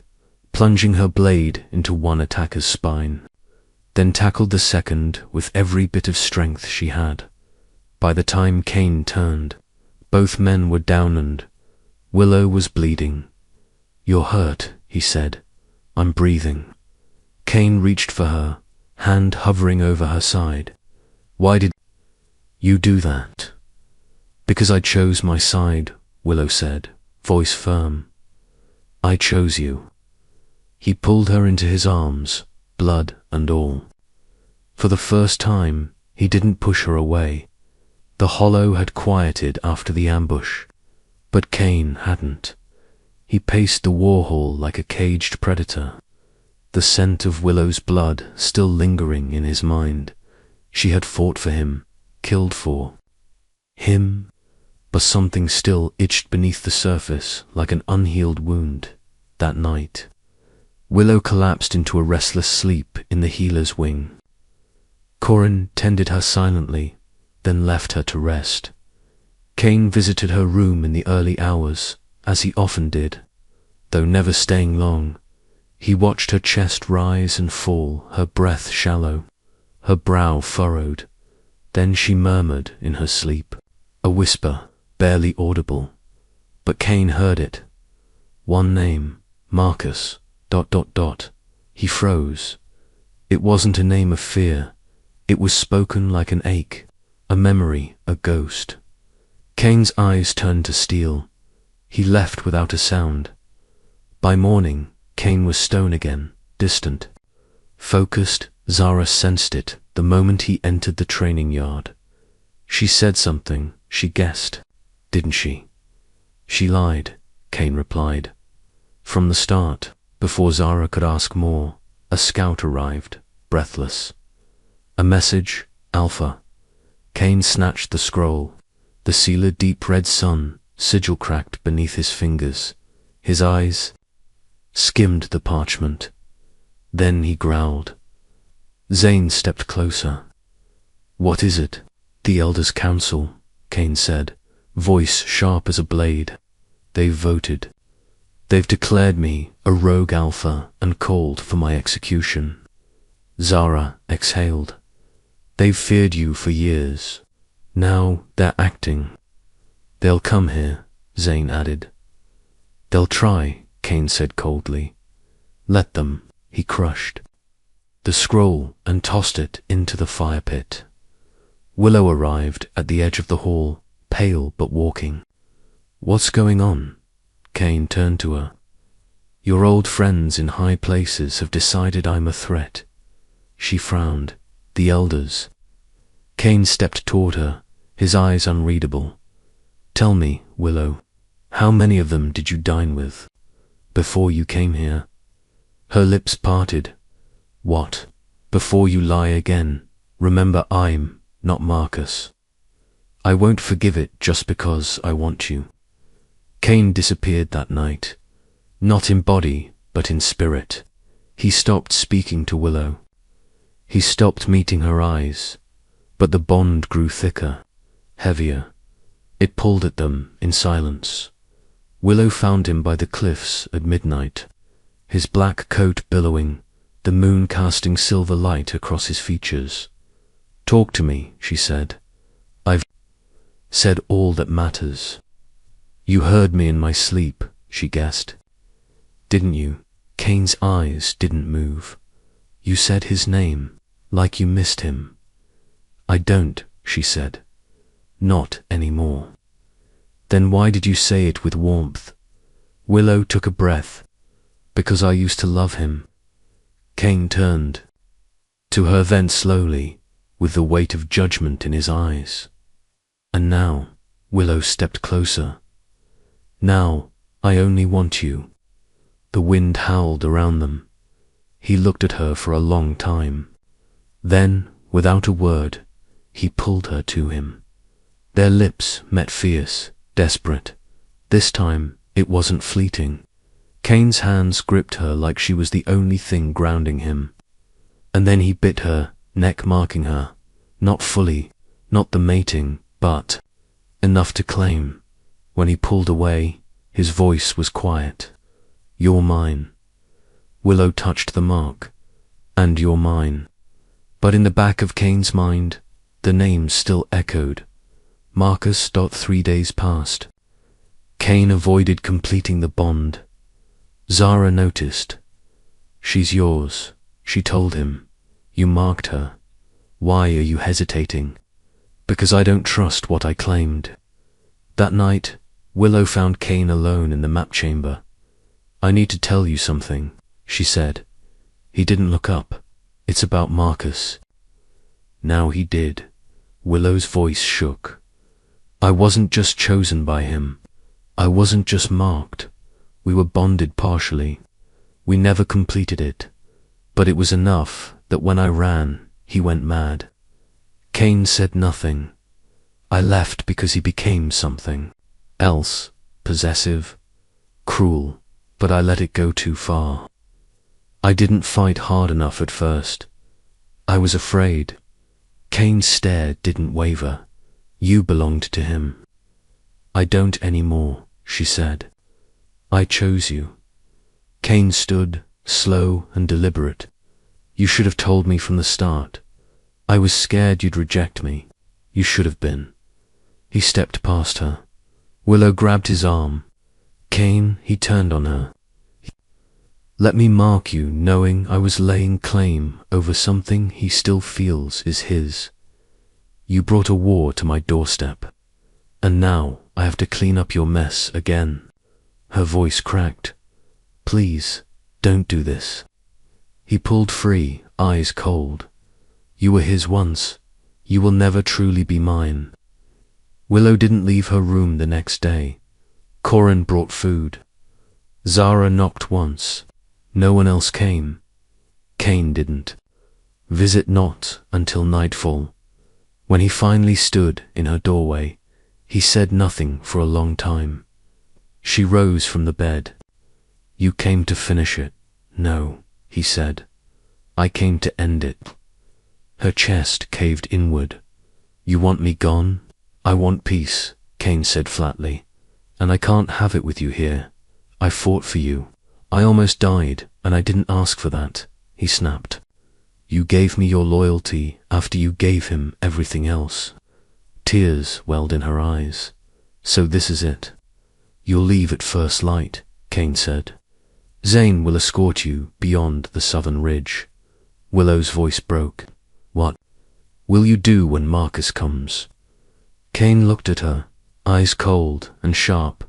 plunging her blade into one attacker's spine, then tackled the second with every bit of strength she had. By the time Kane turned, both men were down and Willow was bleeding. "You're hurt," he said. "I'm breathing." Kane reached for her, hand hovering over her side. "Why did you do that?" "Because I chose my side," Willow said, voice firm. "I chose you." He pulled her into his arms, blood and all. For the first time, he didn't push her away. The Hollow had quieted after the ambush, but Kane hadn't. He paced the war hall like a caged predator, the scent of Willow's blood still lingering in his mind. She had fought for him, killed for him, but something still itched beneath the surface like an unhealed wound. That night, Willow collapsed into a restless sleep in the healer's wing. Corin tended her silently, then left her to rest. Kane visited her room in the early hours, as he often did, though never staying long. He watched her chest rise and fall, her breath shallow, her brow furrowed. Then she murmured in her sleep, a whisper, barely audible, but Kane heard it. One name, Marcus, ... He froze. It wasn't a name of fear. It was spoken like an ache, a memory, a ghost. Kane's eyes turned to steel. He left without a sound. By morning, Kane was stone again, distant. Focused, Zara sensed it the moment he entered the training yard. She said something, she guessed, didn't she? She lied, Kane replied. From the start, before Zara could ask more, a scout arrived, breathless. A message, Alpha. Kane snatched the scroll. The sealer deep red sun, sigil cracked beneath his fingers. His eyes skimmed the parchment. Then he growled. Zane stepped closer. What is it? The Elders' Council, Kane said, voice sharp as a blade. They've voted. They've declared me a rogue Alpha and called for my execution. Zara exhaled. They've feared you for years. Now they're acting. They'll come here, Zane added. They'll try, Kane said coldly. Let them, he crushed the scroll and tossed it into the fire pit. Willow arrived at the edge of the hall, pale but walking. What's going on? Kane turned to her. Your old friends in high places have decided I'm a threat. She frowned. The Elders. Kane stepped toward her, his eyes unreadable. Tell me, Willow, how many of them did you dine with before you came here? Her lips parted. What? Before you lie again, remember I'm not Marcus. I won't forgive it just because I want you. Kane disappeared that night, not in body, but in spirit. He stopped speaking to Willow. He stopped meeting her eyes, but the bond grew thicker, heavier. It pulled at them in silence. Willow found him by the cliffs at midnight, his black coat billowing, the moon casting silver light across his features. Talk to me, she said. I've said all that matters. You heard me in my sleep, she guessed. Didn't you? Kane's eyes didn't move. You said his name, like you missed him. I don't, she said. Not anymore. Then why did you say it with warmth? Willow took a breath. Because I used to love him. Kane turned to her then slowly, with the weight of judgment in his eyes. And now, Willow stepped closer. Now, I only want you. The wind howled around them. He looked at her for a long time. Then, without a word, he pulled her to him. Their lips met fierce, desperate. This time, it wasn't fleeting. Kane's hands gripped her like she was the only thing grounding him. And then he bit her, neck marking her. Not fully, not the mating, but enough to claim. When he pulled away, his voice was quiet. You're mine. Willow touched the mark. And you're mine. But in the back of Kane's mind, the name still echoed. Marcus. 3 days passed. Kane avoided completing the bond. Zara noticed. She's yours, she told him. You marked her. Why are you hesitating? Because I don't trust what I claimed. That night, Willow found Kane alone in the map chamber. I need to tell you something, she said. He didn't look up. It's about Marcus. Now he did. Willow's voice shook. I wasn't just chosen by him. I wasn't just marked. We were bonded partially. We never completed it. But it was enough that when I ran, he went mad. Kane said nothing. I left because he became something else, possessive, cruel, but I let it go too far. I didn't fight hard enough at first. I was afraid. Kane's stare didn't waver. You belonged to him. I don't anymore, she said. I chose you. Kane stood, slow and deliberate. You should have told me from the start. I was scared you'd reject me. You should have been. He stepped past her. Willow grabbed his arm. Kane, he turned on her. Let me mark you, knowing I was laying claim over something he still feels is his. You brought a war to my doorstep, and now I have to clean up your mess again. Her voice cracked. Please, don't do this. He pulled free, eyes cold. You were his once. You will never truly be mine. Willow didn't leave her room the next day. Corin brought food. Zara knocked once. No one else came. Kane didn't. Visit not until nightfall. When he finally stood in her doorway, he said nothing for a long time. She rose from the bed. You came to finish it. No, he said. I came to end it. Her chest caved inward. You want me gone? I want peace, Kane said flatly. And I can't have it with you here. I fought for you. I almost died, and I didn't ask for that, he snapped. You gave me your loyalty after you gave him everything else. Tears welled in her eyes. So this is it. You'll leave at first light, Kane said. Zane will escort you beyond the southern ridge. Willow's voice broke. What will you do when Marcus comes? Kane looked at her, eyes cold and sharp.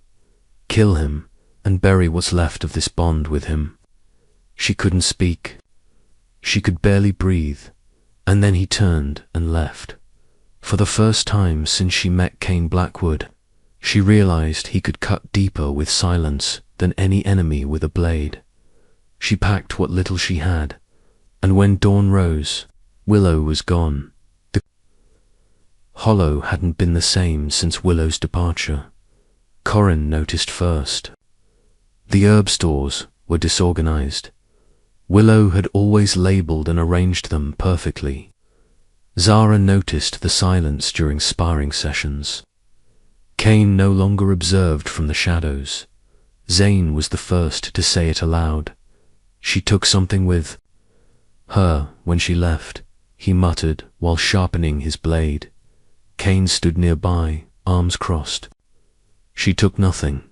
Kill him and bury what's left of this bond with him. She couldn't speak. She could barely breathe, and then he turned and left. For the first time since she met Kane Blackwood, she realized he could cut deeper with silence than any enemy with a blade. She packed what little she had, and when dawn rose, Willow was gone. The hollow hadn't been the same since Willow's departure. Corin noticed first. The herb stores were disorganized. Willow had always labeled and arranged them perfectly. Zara noticed the silence during sparring sessions. Kane no longer observed from the shadows. Zane was the first to say it aloud. She took something with her when she left, he muttered while sharpening his blade. Kane stood nearby, arms crossed. She took nothing.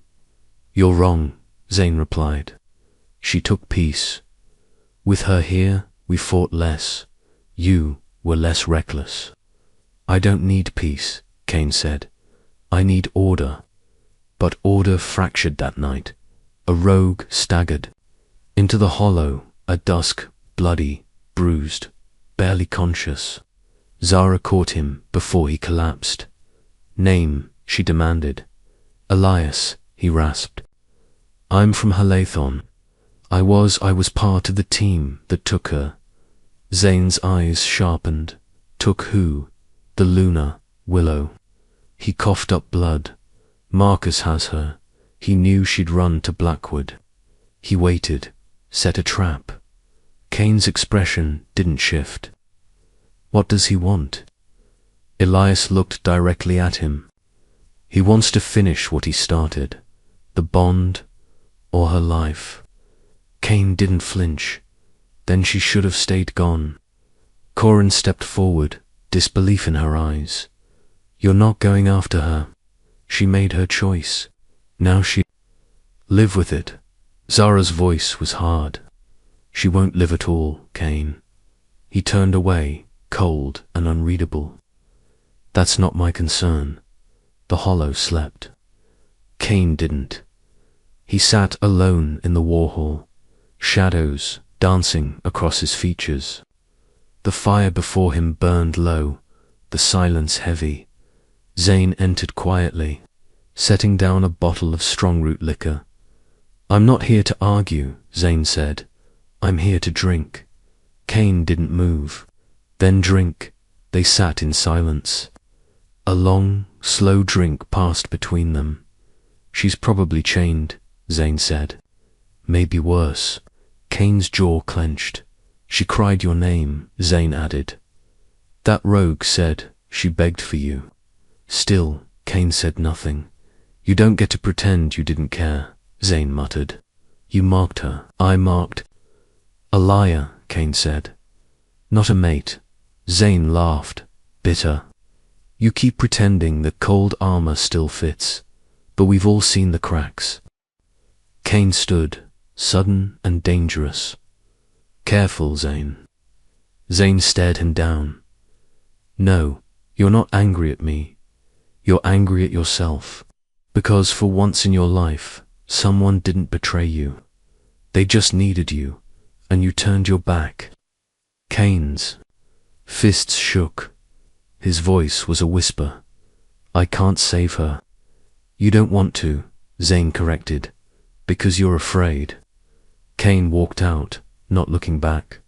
You're wrong, Zane replied. She took peace. With her here, we fought less. You were less reckless. I don't need peace, Kane said. I need order. But order fractured that night. A rogue staggered into the hollow, at dusk, bloody, bruised, barely conscious. Zara caught him before he collapsed. Name, she demanded. Elias, he rasped. I'm from Halathon. I was part of the team that took her. Zane's eyes sharpened. Took who? The Luna, Willow. He coughed up blood. Marcus has her. He knew she'd run to Blackwood. He waited, set a trap. Kane's expression didn't shift. What does he want? Elias looked directly at him. He wants to finish what he started. The bond, or her life. Kane didn't flinch. Then she should have stayed gone. Corin stepped forward, disbelief in her eyes. You're not going after her. She made her choice. Now she... Live with it. Zara's voice was hard. She won't live at all, Kane. He turned away, cold and unreadable. That's not my concern. The hollow slept. Kane didn't. He sat alone in the war hall, shadows dancing across his features. The fire before him burned low, the silence heavy. Zane entered quietly, setting down a bottle of strong-root liquor. I'm not here to argue, Zane said. I'm here to drink. Kane didn't move. Then drink. They sat in silence. A long, slow drink passed between them. She's probably chained, Zane said. Maybe worse. Kane's jaw clenched. She cried your name, Zane added. That rogue said she begged for you. Still, Kane said nothing. You don't get to pretend you didn't care, Zane muttered. You marked her. I marked. A liar, Kane said. Not a mate. Zane laughed, bitter. You keep pretending that cold armor still fits, but we've all seen the cracks. Kane stood, sudden and dangerous. Careful, Zane. Zane stared him down. No, you're not angry at me. You're angry at yourself. Because for once in your life, someone didn't betray you. They just needed you, and you turned your back. Kane's fists shook. His voice was a whisper. I can't save her. You don't want to, Zane corrected, because you're afraid. Kane walked out, not looking back.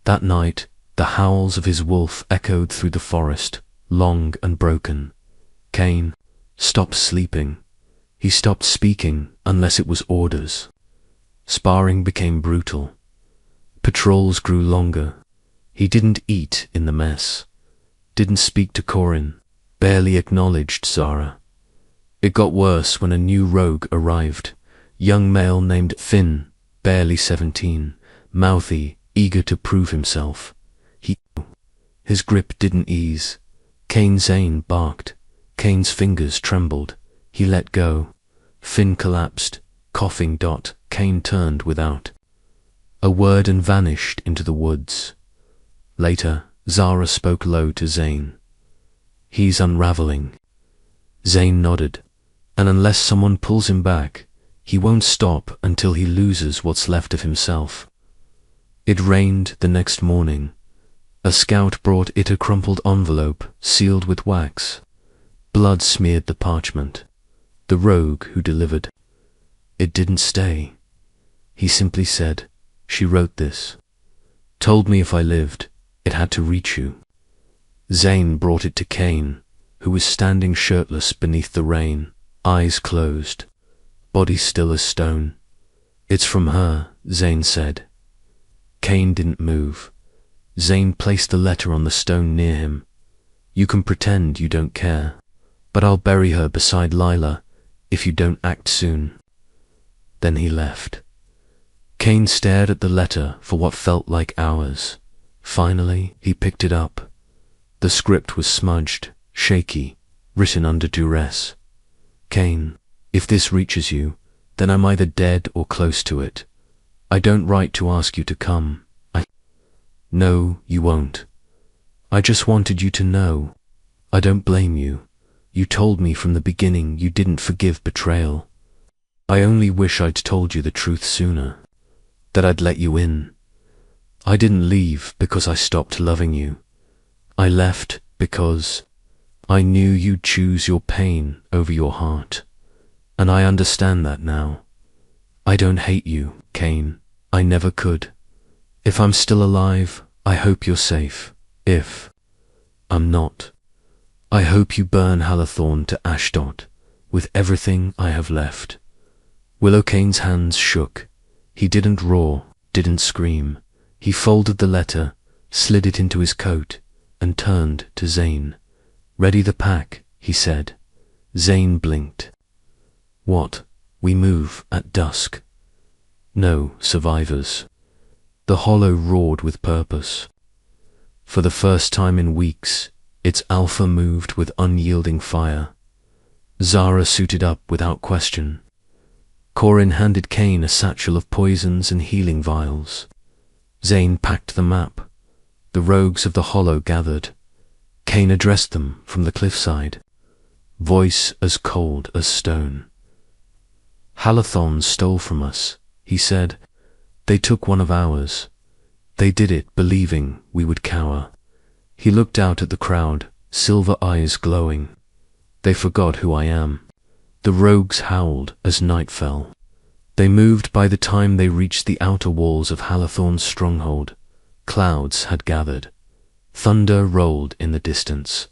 That night, the howls of his wolf echoed through the forest, long and broken. Kane stopped sleeping. He stopped speaking unless it was orders. Sparring became brutal. Patrols grew longer. He didn't eat in the mess. Didn't speak to Corin. Barely acknowledged Zara. It got worse when a new rogue arrived. Young male named Finn, barely 17, mouthy, eager to prove himself. His grip didn't ease. Zane barked. Kane's fingers trembled. He let go. Finn collapsed, coughing. Kane turned without a word and vanished into the woods. Later, Zara spoke low to Zane. He's unraveling. Zane nodded. And unless someone pulls him back, he won't stop until he loses what's left of himself. It rained the next morning. A scout brought it a crumpled envelope sealed with wax. Blood smeared the parchment. The rogue who delivered. It didn't stay. He simply said, she wrote this. Told me if I lived, it had to reach you. Zane brought it to Kane, who was standing shirtless beneath the rain, eyes closed, body still as stone. It's from her, Zane said. Kane didn't move. Zane placed the letter on the stone near him. You can pretend you don't care, but I'll bury her beside Lila if you don't act soon. Then he left. Kane stared at the letter for what felt like hours. Finally, he picked it up. The script was smudged, shaky, written under duress. Kane, if this reaches you, then I'm either dead or close to it. I don't write to ask you to come. No, you won't. I just wanted you to know. I don't blame you. You told me from the beginning you didn't forgive betrayal. I only wish I'd told you the truth sooner. That I'd let you in. I didn't leave because I stopped loving you. I left because I knew you'd choose your pain over your heart. And I understand that now. I don't hate you, Kane. I never could. If I'm still alive, I hope you're safe. If I'm not, I hope you burn Halathorn to Ashdod with everything I have left. Willow Kane's hands shook. He didn't roar, didn't scream. He folded the letter, slid it into his coat, and turned to Zane. Ready the pack, he said. Zane blinked. What? We move at dusk. No, survivors. The hollow roared with purpose. For the first time in weeks, its alpha moved with unyielding fire. Zara suited up without question. Corin handed Kane a satchel of poisons and healing vials. Zane packed the map. The rogues of the hollow gathered. Kane addressed them from the cliffside, voice as cold as stone. Halathorn stole from us, he said. They took one of ours. They did it believing we would cower. He looked out at the crowd, silver eyes glowing. They forgot who I am. The rogues howled as night fell. They moved by the time they reached the outer walls of Halathorn's stronghold. Clouds had gathered. Thunder rolled in the distance.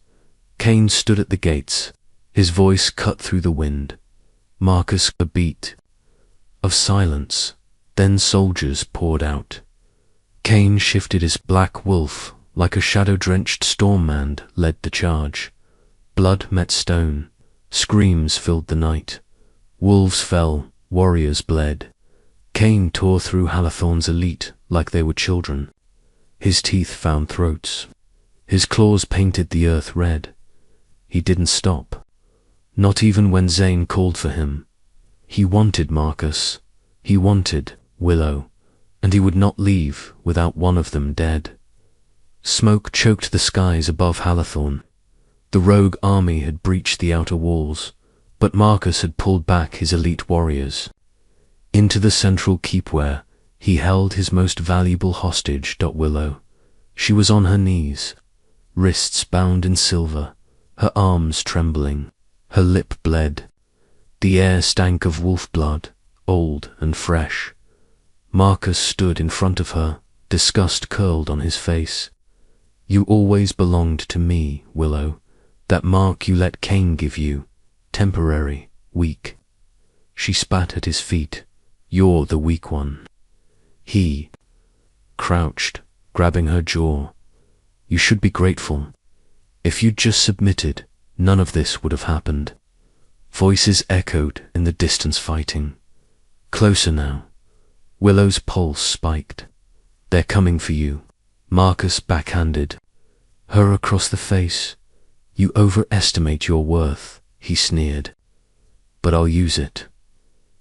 Kane stood at the gates, his voice cut through the wind. Marcus, a beat of silence. Then soldiers poured out. Kane shifted his black wolf like a shadow-drenched storm man led the charge. Blood met stone, screams filled the night. Wolves fell, warriors bled. Kane tore through Halathorn's elite like they were children. His teeth found throats. His claws painted the earth red. He didn't stop. Not even when Zane called for him. He wanted Marcus. He wanted Willow. And he would not leave without one of them dead. Smoke choked the skies above Halathorn. The rogue army had breached the outer walls, but Marcus had pulled back his elite warriors. Into the central keep where he held his most valuable hostage, Willow. She was on her knees, wrists bound in silver, her arms trembling, her lip bled. The air stank of wolf blood, old and fresh. Marcus stood in front of her, disgust curled on his face. You always belonged to me, Willow. That mark you let Kane give you, temporary, weak. She spat at his feet. You're the weak one. He crouched, grabbing her jaw. You should be grateful. If you'd just submitted, none of this would have happened. Voices echoed in the distance fighting. Closer now. Willow's pulse spiked. They're coming for you. Marcus backhanded her across the face. You overestimate your worth, he sneered. But I'll use it.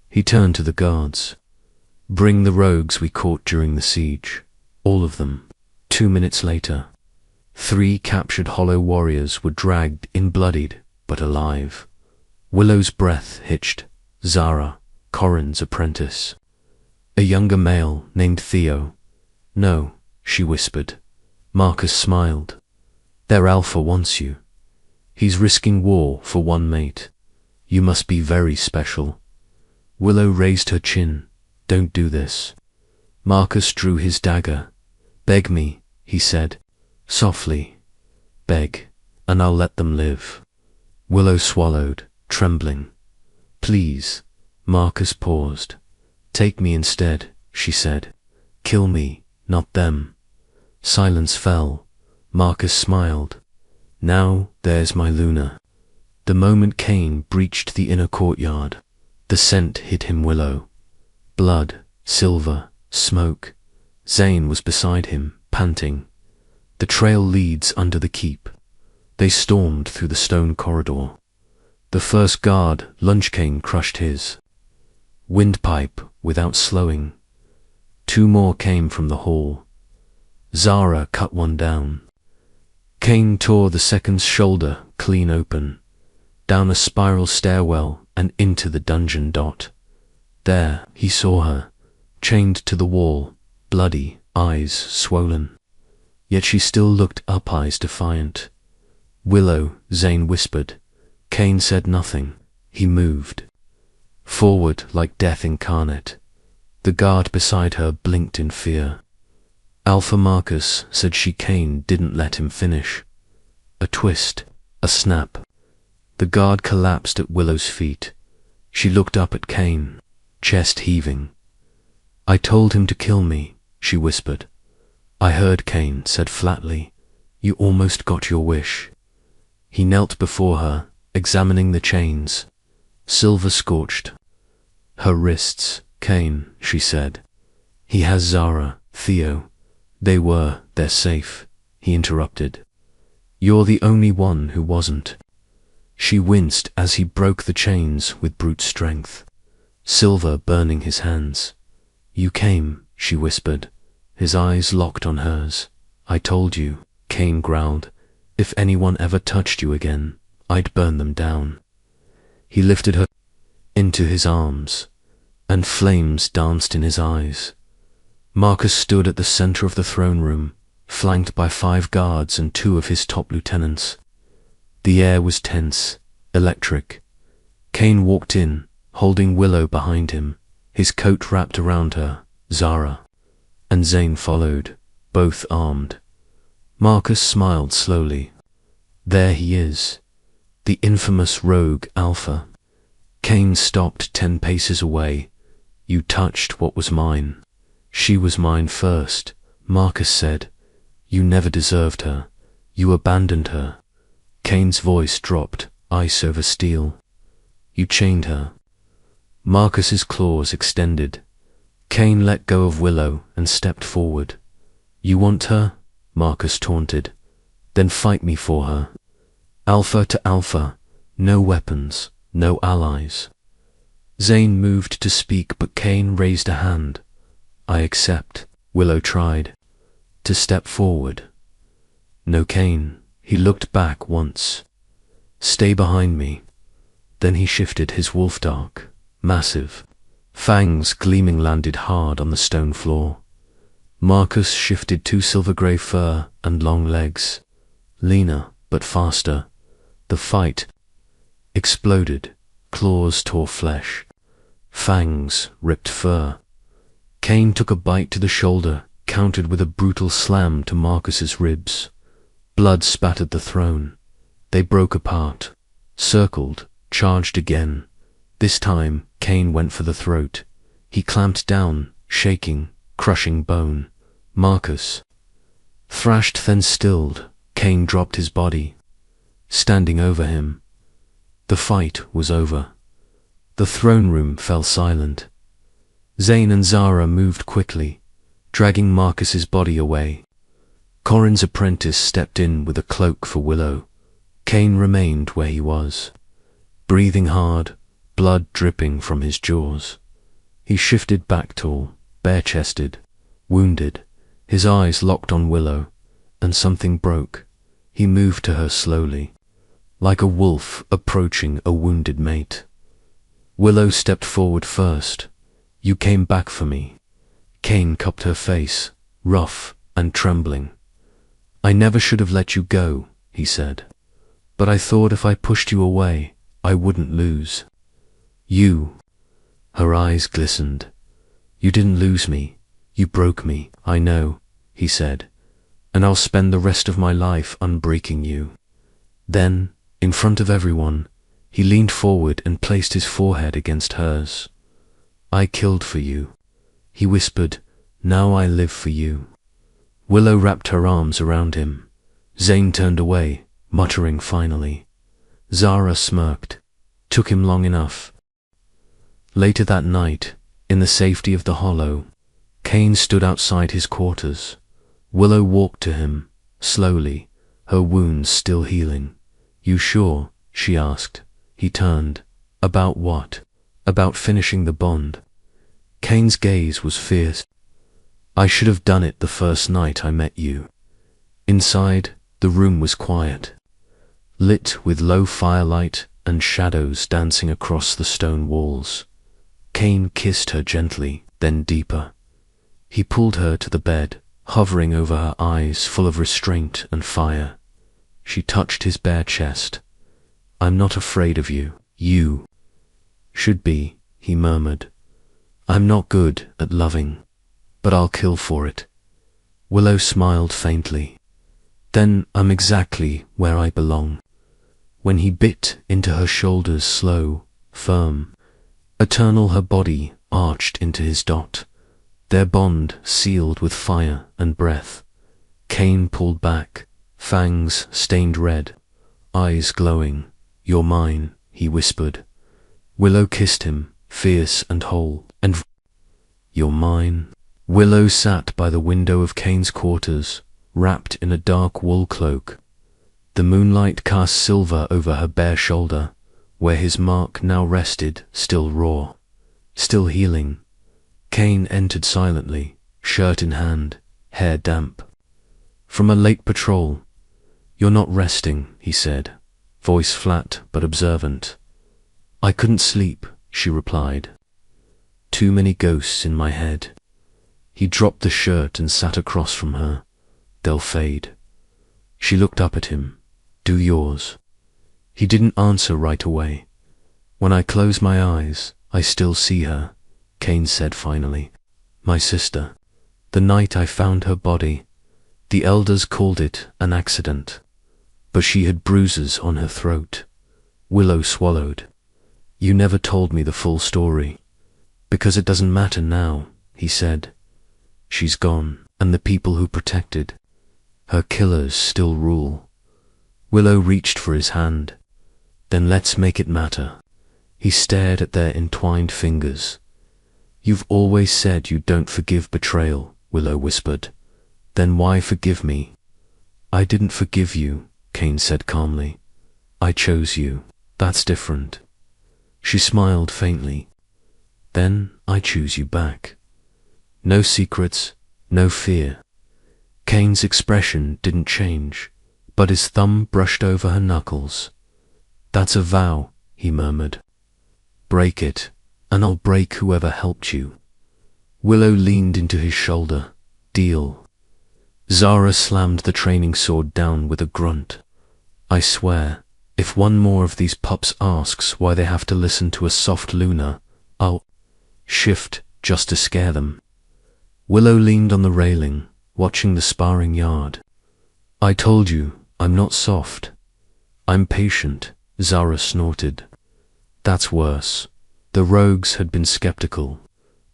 He turned to the guards. Bring the rogues we caught during the siege. All of them. 2 minutes later, 3 captured hollow warriors were dragged in bloodied, but alive. Willow's breath hitched. Zara, Corin's apprentice. A younger male named Theo. No, she whispered. Marcus smiled. Their alpha wants you. He's risking war for one mate. You must be very special. Willow raised her chin. Don't do this. Marcus drew his dagger. Beg me, he said, softly. Beg, and I'll let them live. Willow swallowed, trembling. Please. Marcus paused. Take me instead, she said. Kill me, not them. Silence fell. Marcus smiled. Now there's my Luna. The moment Kane breached the inner courtyard, the scent hit him. Willow. Blood, silver, smoke. Zane was beside him, panting. The trail leads under the keep. They stormed through the stone corridor. The first guard, Lunch Cane, crushed his windpipe without slowing. 2 more came from the hall. Zara cut one down. Kane tore the second's shoulder clean open, down a spiral stairwell and into the dungeon. There he saw her, chained to the wall, bloody, eyes swollen. Yet she still looked up, eyes defiant. Willow, Zane whispered. Kane said nothing. He moved forward like death incarnate. The guard beside her blinked in fear. Alpha Marcus, said she. Kane didn't let him finish. A twist, a snap. The guard collapsed at Willow's feet. She looked up at Kane, chest heaving. I told him to kill me, she whispered. I heard, Kane said flatly. You almost got your wish. He knelt before her, examining the chains. Silver scorched her wrists. Kane, she said. He has Zara, Theo. They're safe, he interrupted. You're the only one who wasn't. She winced as he broke the chains with brute strength, silver burning his hands. You came, she whispered, his eyes locked on hers. I told you, Kane growled. If anyone ever touched you again, I'd burn them down. He lifted her into his arms, and flames danced in his eyes. Marcus stood at the center of the throne room, flanked by 5 guards and 2 of his top lieutenants. The air was tense, electric. Kane walked in, holding Willow behind him, his coat wrapped around her. Zara and Zane followed, both armed. Marcus smiled slowly. There he is, the infamous rogue Alpha. Kane stopped 10 paces away. You touched what was mine. She was mine first, Marcus said. You never deserved her. You abandoned her. Kane's voice dropped, ice over steel. You chained her. Marcus's claws extended. Kane let go of Willow and stepped forward. You want her? Marcus taunted. Then fight me for her. Alpha to alpha. No weapons, no allies. Zane moved to speak, but Kane raised a hand. I accept. Willow tried to step forward. No, Kane. He looked back once. Stay behind me. Then he shifted. His wolf dark, massive, fangs gleaming landed hard on the stone floor. Marcus shifted to silver-grey fur and long legs, leaner but faster. The fight exploded. Claws tore flesh. Fangs ripped fur. Kane took a bite to the shoulder, countered with a brutal slam to Marcus's ribs. Blood spattered the throne. They broke apart, circled, charged again. This time, Kane went for the throat. He clamped down, shaking, crushing bone. Marcus thrashed, then stilled. Kane dropped his body, standing over him. The fight was over. The throne room fell silent. Zane and Zara moved quickly, dragging Marcus's body away. Corin's apprentice stepped in with a cloak for Willow. Kane remained where he was, breathing hard, blood dripping from his jaws. He shifted back tall, bare-chested, wounded, his eyes locked on Willow, and something broke. He moved to her slowly, like a wolf approaching a wounded mate. Willow stepped forward first. You came back for me. Kane cupped her face, rough and trembling. I never should have let you go, he said. But I thought if I pushed you away, I wouldn't lose. You. Her eyes glistened. You didn't lose me. You broke me. I know, he said. And I'll spend the rest of my life unbreaking you. Then, in front of everyone, he leaned forward and placed his forehead against hers. I killed for you, he whispered. Now I live for you. Willow wrapped her arms around him. Zane turned away, muttering finally. Zara smirked. Took him long enough. Later that night, in the safety of the hollow, Kane stood outside his quarters. Willow walked to him, slowly, her wounds still healing. You sure? She asked. He turned. About what? About finishing the bond. Kane's gaze was fierce. I should have done it the first night I met you. Inside, the room was quiet, lit with low firelight and shadows dancing across the stone walls. Kane kissed her gently, then deeper. He pulled her to the bed, hovering over her eyes full of restraint and fire. She touched his bare chest. I'm not afraid of you. You should be, he murmured. I'm not good at loving, but I'll kill for it. Willow smiled faintly. Then I'm exactly where I belong. When he bit into her shoulders, slow, firm, eternal, her body arched into his dot, their bond sealed with fire and breath. Kane pulled back, fangs stained red, eyes glowing. You're mine, he whispered. Willow kissed him, fierce and whole, and you're mine. Willow sat by the window of Kane's quarters, wrapped in a dark wool cloak. The moonlight cast silver over her bare shoulder, where his mark now rested, still raw, still healing. Kane entered silently, shirt in hand, hair damp. From a late patrol. You're not resting, he said, voice flat but observant. I couldn't sleep, she replied. Too many ghosts in my head. He dropped the shirt and sat across from her. They'll fade. She looked up at him. Do yours. He didn't answer right away. When I close my eyes, I still see her, Kane said finally. My sister. The night I found her body, the elders called it an accident, but she had bruises on her throat. Willow swallowed. You never told me the full story. Because it doesn't matter now, he said. She's gone, and the people who protected her killers still rule. Willow reached for his hand. Then let's make it matter. He stared at their entwined fingers. You've always said you don't forgive betrayal, Willow whispered. Then why forgive me? I didn't forgive you, Kane said calmly. I chose you. That's different. She smiled faintly. Then I choose you back. No secrets, no fear. Kane's expression didn't change, but his thumb brushed over her knuckles. That's a vow, he murmured. Break it, and I'll break whoever helped you. Willow leaned into his shoulder. Deal. Zara slammed the training sword down with a grunt. I swear, if one more of these pups asks why they have to listen to a soft Luna, I'll shift just to scare them. Willow leaned on the railing, watching the sparring yard. I told you, I'm not soft. I'm patient, Zara snorted. That's worse. The rogues had been skeptical.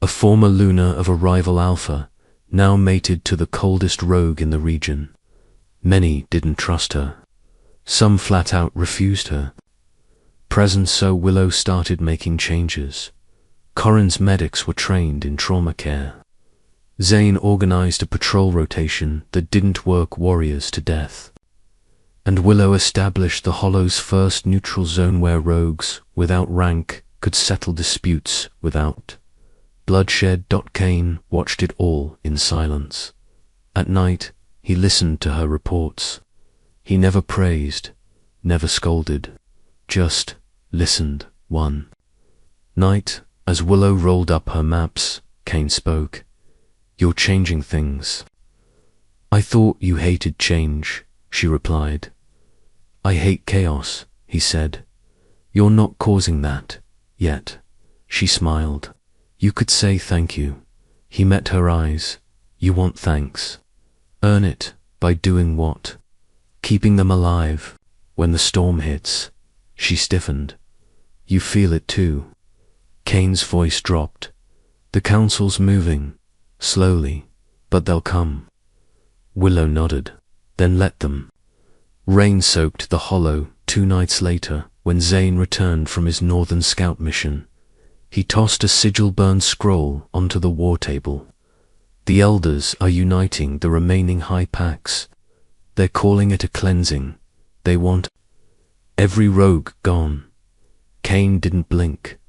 A former Luna of a rival alpha, now mated to the coldest rogue in the region. Many didn't trust her. Some flat out refused her. Present so Willow started making changes. Corrin's medics were trained in trauma care. Zane organized a patrol rotation that didn't work warriors to death. And Willow established the Hollow's first neutral zone where rogues, without rank, could settle disputes without bloodshed. Kane watched it all in silence. At night, he listened to her reports. He never praised, never scolded, just listened. One night, as Willow rolled up her maps, Kane spoke. You're changing things. I thought you hated change, she replied. I hate chaos, he said. You're not causing that, yet. She smiled. You could say thank you. He met her eyes. You want thanks. Earn it by doing what? Keeping them alive. When the storm hits. She stiffened. You feel it too. Kane's voice dropped. The council's moving. Slowly. But they'll come. Willow nodded. Then let them. Rain soaked the Hollow 2 nights later when Zane returned from his northern scout mission. He tossed a sigil-burned scroll onto the war table. The elders are uniting the remaining high packs. They're calling it a cleansing. They want every rogue gone. Kane didn't blink.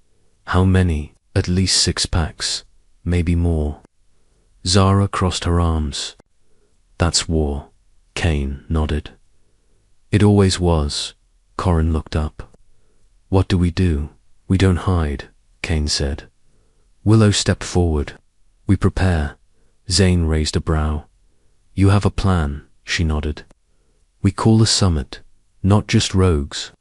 How many? At least 6 packs. Maybe more. Zara crossed her arms. That's war. Kane nodded. It always was. Corrin looked up. What do? We don't hide, Kane said. Willow stepped forward. We prepare. Zane raised a brow. You have a plan, she nodded. We call the summit, not just rogues.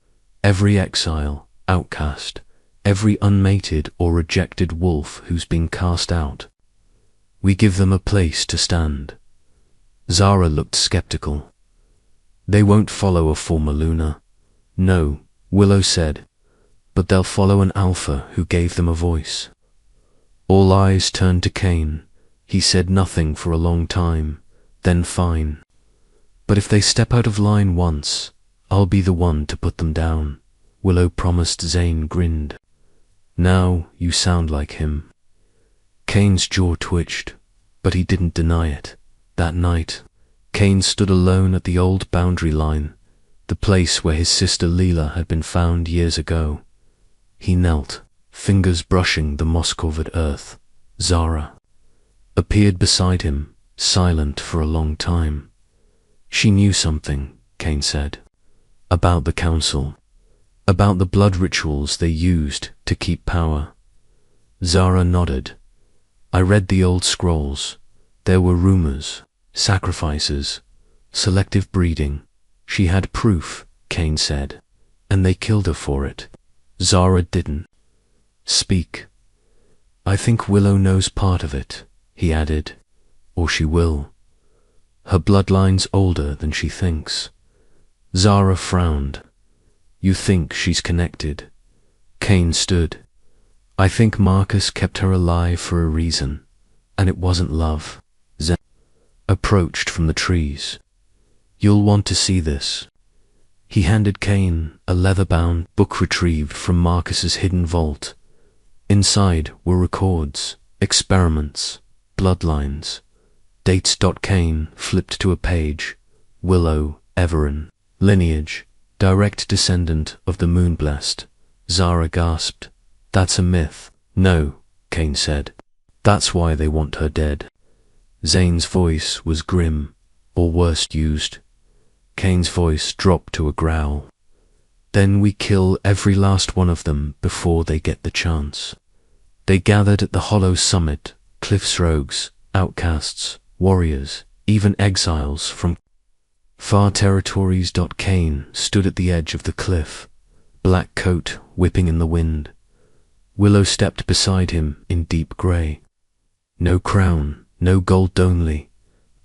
Every exile, outcast, every unmated or rejected wolf who's been cast out. We give them a place to stand. Zara looked skeptical. They won't follow a former Luna. No, Willow said, but they'll follow an alpha who gave them a voice. All eyes turned to Kane. He said nothing for a long time, then fine. But if they step out of line once, I'll be the one to put them down, Willow promised. Zane grinned. Now you sound like him. Kane's jaw twitched, but he didn't deny it. That night, Kane stood alone at the old boundary line, the place where his sister Leela had been found years ago. He knelt, fingers brushing the moss-covered earth. Zara appeared beside him, silent for a long time. She knew something, Kane said, about the council, about the blood rituals they used to keep power. Zara nodded. I read the old scrolls. There were rumors, sacrifices, selective breeding. She had proof, Kane said, and they killed her for it. Zara didn't speak. I think Willow knows part of it, he added, or she will. Her bloodline's older than she thinks. Zara frowned. You think she's connected? Kane stood. I think Marcus kept her alive for a reason, and it wasn't love. Zen approached from the trees. You'll want to see this. He handed Kane a leather-bound book retrieved from Marcus's hidden vault. Inside were records, experiments, bloodlines, dates. Kane flipped to a page. Willow, Everin, lineage, direct descendant of the Moonblessed. Zara gasped. That's a myth. No, Kane said. That's why they want her dead. Zane's voice was grim, or worst used. Kane's voice dropped to a growl. Then we kill every last one of them before they get the chance. They gathered at the hollow summit, cliff's rogues, outcasts, warriors, even exiles from far territories. Kane stood at the edge of the cliff, black coat whipping in the wind. Willow stepped beside him in deep grey. No crown, no gold, only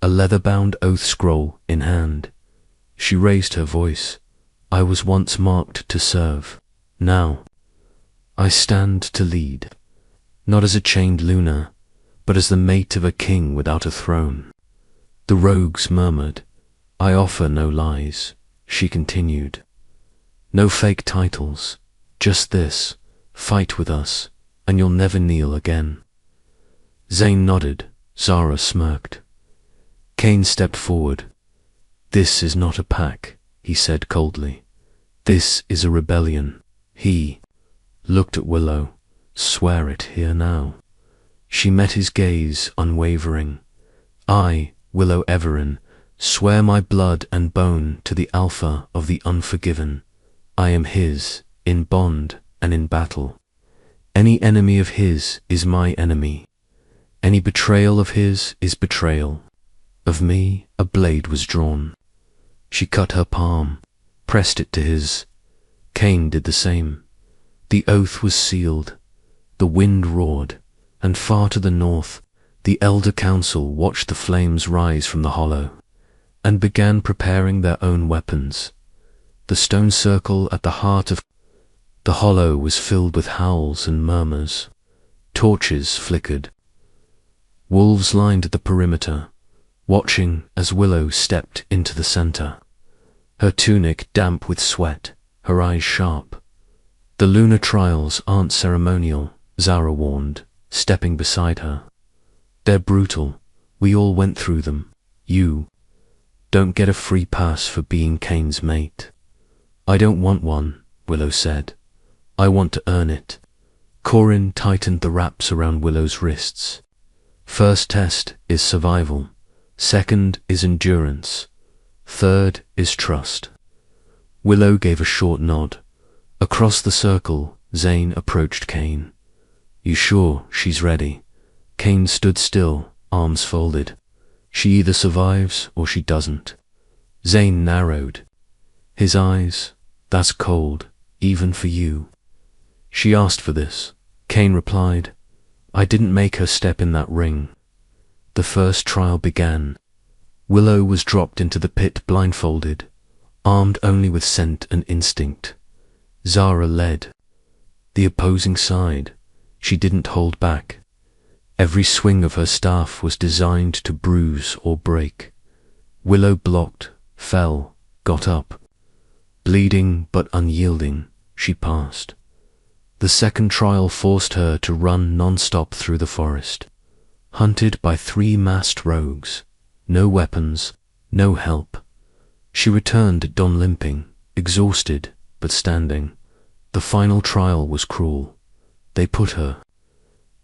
a leather-bound oath scroll in hand. She raised her voice. I was once marked to serve. Now I stand to lead, not as a chained Luna, but as the mate of a king without a throne. The rogues murmured. I offer no lies, she continued. No fake titles, just this. Fight with us, and you'll never kneel again. Zane nodded. Zara smirked. Kane stepped forward. This is not a pack, he said coldly. This is a rebellion. He looked at Willow. Swear it here now. She met his gaze, unwavering. I, Willow Everin, swear my blood and bone to the Alpha of the unforgiven. I am his, in bond and in battle. Any enemy of his is my enemy. Any betrayal of his is betrayal. Of me a blade was drawn. She cut her palm, pressed it to his. Kane did the same. The oath was sealed. The wind roared, and far to the north, the Elder Council watched the flames rise from the hollow, and began preparing their own weapons. The stone circle at the heart of the hollow was filled with howls and murmurs. Torches flickered. Wolves lined the perimeter, watching as Willow stepped into the center. Her tunic damp with sweat, her eyes sharp. The lunar trials aren't ceremonial, Zara warned, stepping beside her. They're brutal. We all went through them. You don't get a free pass for being Kane's mate. I don't want one, Willow said. I want to earn it. Corin tightened the wraps around Willow's wrists. First test is survival. Second is endurance. Third is trust. Willow gave a short nod. Across the circle, Zane approached Kane. You sure she's ready? Kane stood still, arms folded. She either survives or she doesn't. Zane narrowed. His eyes, that's cold, even for you. She asked for this. Kane replied, I didn't make her step in that ring. The first trial began. Willow was dropped into the pit blindfolded, armed only with scent and instinct. Zara led. The opposing side, she didn't hold back. Every swing of her staff was designed to bruise or break. Willow blocked, fell, got up. Bleeding but unyielding, she passed. The second trial forced her to run non-stop through the forest, hunted by 3 masked rogues. No weapons, no help. She returned at dawn limping, exhausted but standing. The final trial was cruel. They put her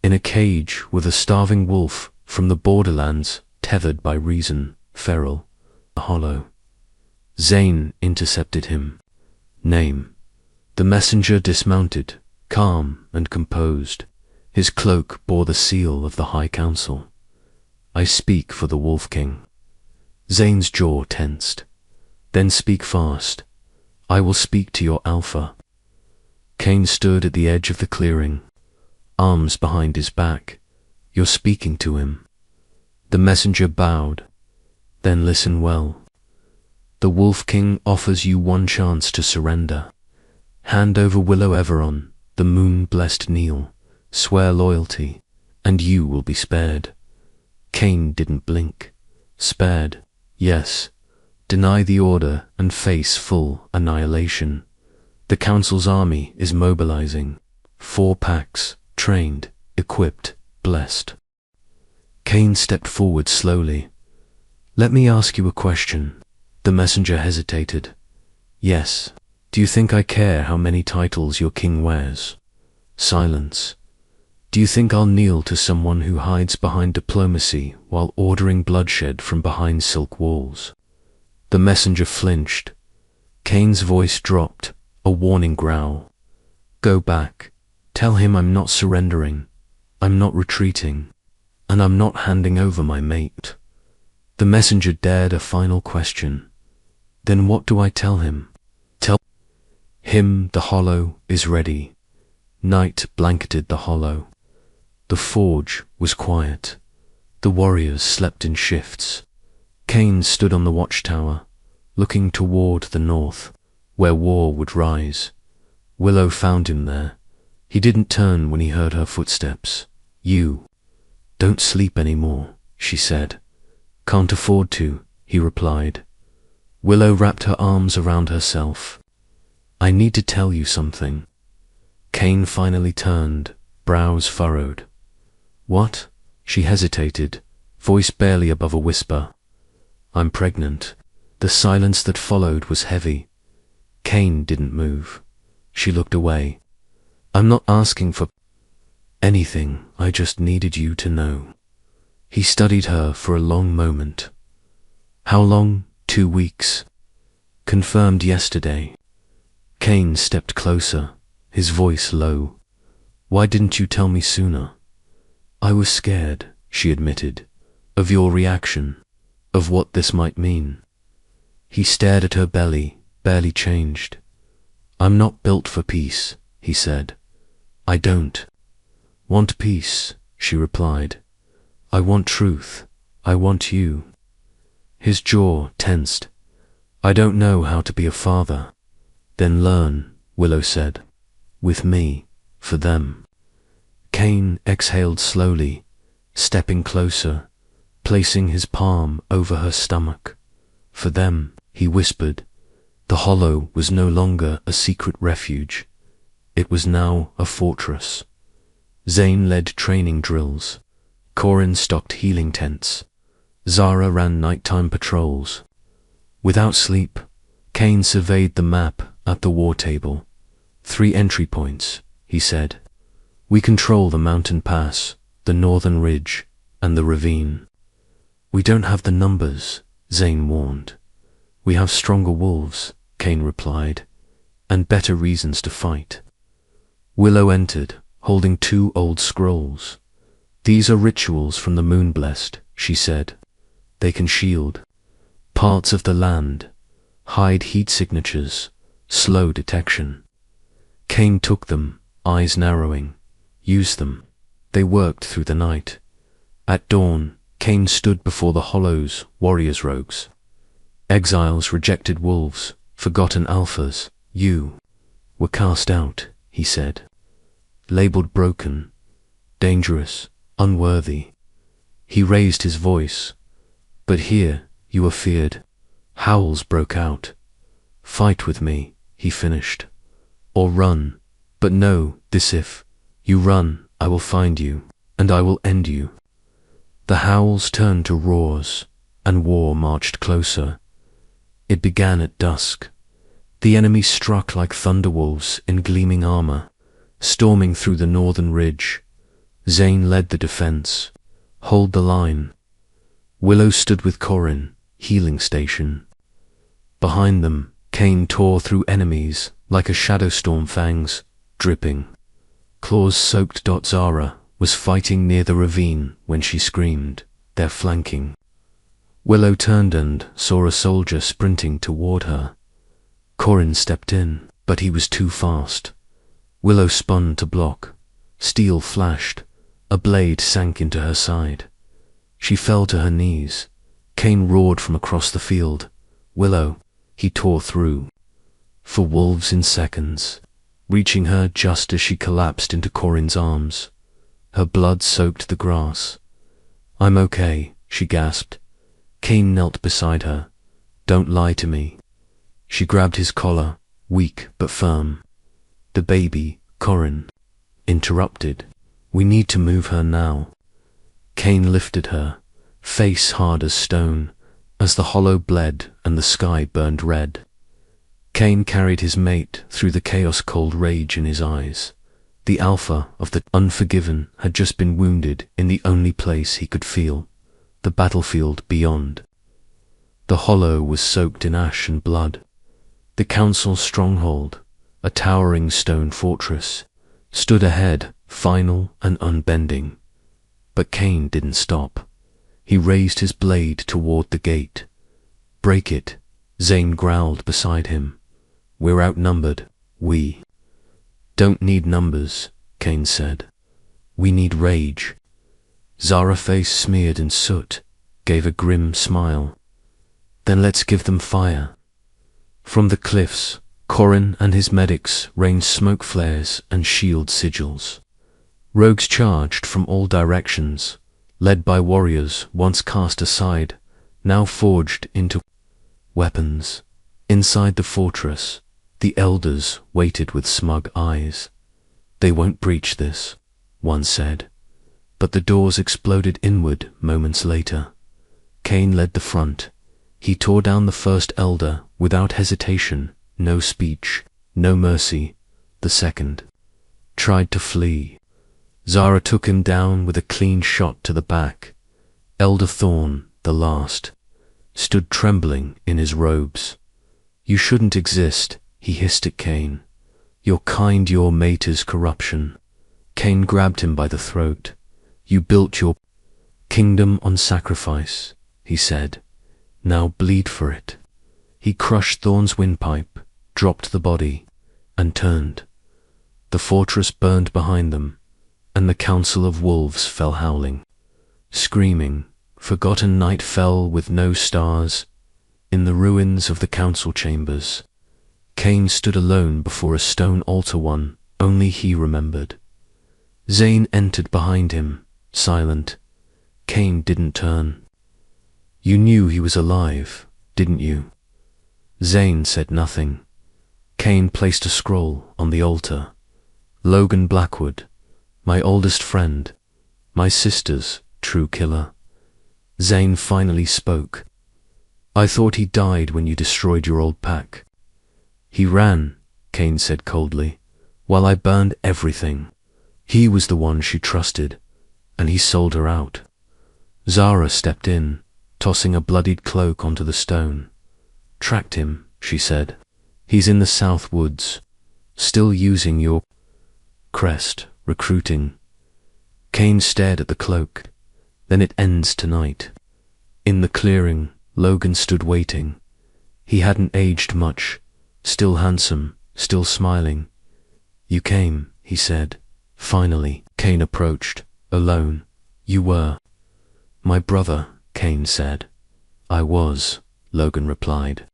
in a cage with a starving wolf from the borderlands, tethered by reason, feral, hollow. Zane intercepted him. Name. The messenger dismounted, calm and composed. His cloak bore the seal of the High Council. I speak for the Wolf King. Zane's jaw tensed. Then speak fast. I will speak to your Alpha. Kane stood at the edge of the clearing, arms behind his back. You're speaking to him. The messenger bowed. Then listen well. The Wolf King offers you one chance to surrender. Hand over Willow Everon, the moon-blessed kneel. Swear loyalty, and you will be spared. Kane didn't blink. Spared, yes, Deny the order and face full annihilation. The Council's army is mobilizing. 4 packs, trained, equipped, blessed. Kane stepped forward slowly. Let me ask you a question. The messenger hesitated. Yes. Do you think I care how many titles your king wears? Silence. Do you think I'll kneel to someone who hides behind diplomacy while ordering bloodshed from behind silk walls? The messenger flinched. Kane's voice dropped, a warning growl. Go back. Tell him I'm not surrendering. I'm not retreating. And I'm not handing over my mate. The messenger dared a final question. Then what do I tell him? Tell him the hollow is ready. Night blanketed the hollow. The forge was quiet. The warriors slept in shifts. Kane stood on the watchtower, looking toward the north, where war would rise. Willow found him there. He didn't turn when he heard her footsteps. You don't sleep anymore, she said. Can't afford to, he replied. Willow wrapped her arms around herself. I need to tell you something. Kane finally turned, brows furrowed. What? She hesitated, voice barely above a whisper. I'm pregnant. The silence that followed was heavy. Kane didn't move. She looked away. I'm not asking for anything, I just needed you to know. He studied her for a long moment. How long? 2 weeks. Confirmed yesterday. Kane stepped closer, his voice low. Why didn't you tell me sooner? I was scared, she admitted, of your reaction, of what this might mean. He stared at her belly, barely changed. I'm not built for peace, he said. I don't want peace, she replied. I want truth. I want you. His jaw tensed. I don't know how to be a father. Then learn, Willow said. With me, for them. Kane exhaled slowly, stepping closer, placing his palm over her stomach. For them, he whispered. The hollow was no longer a secret refuge. It was now a fortress. Zane led training drills. Corin stocked healing tents. Zara ran nighttime patrols. Without sleep, Kane surveyed the map at the war table. 3 entry points, he said. We control the mountain pass, the northern ridge, and the ravine. We don't have the numbers, Zane warned. We have stronger wolves, Kane replied, and better reasons to fight. Willow entered, holding 2 old scrolls. These are rituals from the Moon-Blessed, she said. They can shield parts of the land, hide heat signatures, slow detection. Kane took them, eyes narrowing. Use them. They worked through the night. At dawn, Kane stood before the Hollow's warriors' rogues. Exiles, rejected wolves, forgotten alphas. You were cast out, he said. Labeled broken, dangerous, unworthy. He raised his voice. But here you are feared. Howls broke out. Fight with me, he finished. Or run. But know this: if you run, I will find you, and I will end you. The howls turned to roars, and war marched closer. It began at dusk. The enemy struck like thunderwolves in gleaming armor, storming through the northern ridge. Zane led the defense. Hold the line. Willow stood with Corin, healing station. Behind them, Kane tore through enemies like a shadow storm, fangs dripping. Claws-soaked. Zara was fighting near the ravine when she screamed. They're flanking. Willow turned and saw a soldier sprinting toward her. Corin stepped in, but he was too fast. Willow spun to block. Steel flashed. A blade sank into her side. She fell to her knees. Kane roared from across the field. Willow, he tore through. For wolves in seconds, reaching her just as she collapsed into Corin's arms. Her blood soaked the grass. I'm okay, she gasped. Kane knelt beside her. Don't lie to me. She grabbed his collar, weak but firm. The baby, Corin, interrupted. We need to move her now. Kane lifted her, face hard as stone, as the hollow bled and the sky burned red. Kane carried his mate through the chaos-cold rage in his eyes. The alpha of the unforgiven had just been wounded in the only place he could feel, the battlefield beyond. The hollow was soaked in ash and blood. The council's stronghold, a towering stone fortress, stood ahead, final and unbending. But Kane didn't stop. He raised his blade toward the gate. Break it, Zane growled beside him. We're outnumbered, we. Don't need numbers, Kane said. We need rage. Zara's face smeared in soot, gave a grim smile. Then let's give them fire. From the cliffs, Corin and his medics rained smoke flares and shield sigils. Rogues charged from all directions, led by warriors once cast aside, now forged into weapons. Inside the fortress, the elders waited with smug eyes. They won't breach this, one said. But the doors exploded inward moments later. Kane led the front. He tore down the first elder without hesitation, no speech, no mercy. The second tried to flee. Zara took him down with a clean shot to the back. Elder Thorn, the last, stood trembling in his robes. You shouldn't exist, he hissed at Kane. Your kind, your mate is corruption. Kane grabbed him by the throat. You built your kingdom on sacrifice, he said. Now bleed for it. He crushed Thorn's windpipe, dropped the body, and turned. The fortress burned behind them, and the council of wolves fell howling. Screaming, forgotten night fell with no stars. In the ruins of the council chambers, Kane stood alone before a stone altar one only he remembered. Zane entered behind him, silent. Kane didn't turn. You knew he was alive, didn't you? Zane said nothing. Kane placed a scroll on the altar. Logan Blackwood, my oldest friend, my sister's true killer. Zane finally spoke. I thought he died when you destroyed your old pack. He ran, Kane said coldly, while I burned everything. He was the one she trusted, and he sold her out. Zara stepped in, tossing a bloodied cloak onto the stone. Tracked him, she said. He's in the south woods, still using your crest, recruiting. Kane stared at the cloak. Then it ends tonight. In the clearing, Logan stood waiting. He hadn't aged much, still handsome, still smiling. You came, he said. Finally, Kane approached, alone. You were. My brother, Kane said. I was, Logan replied.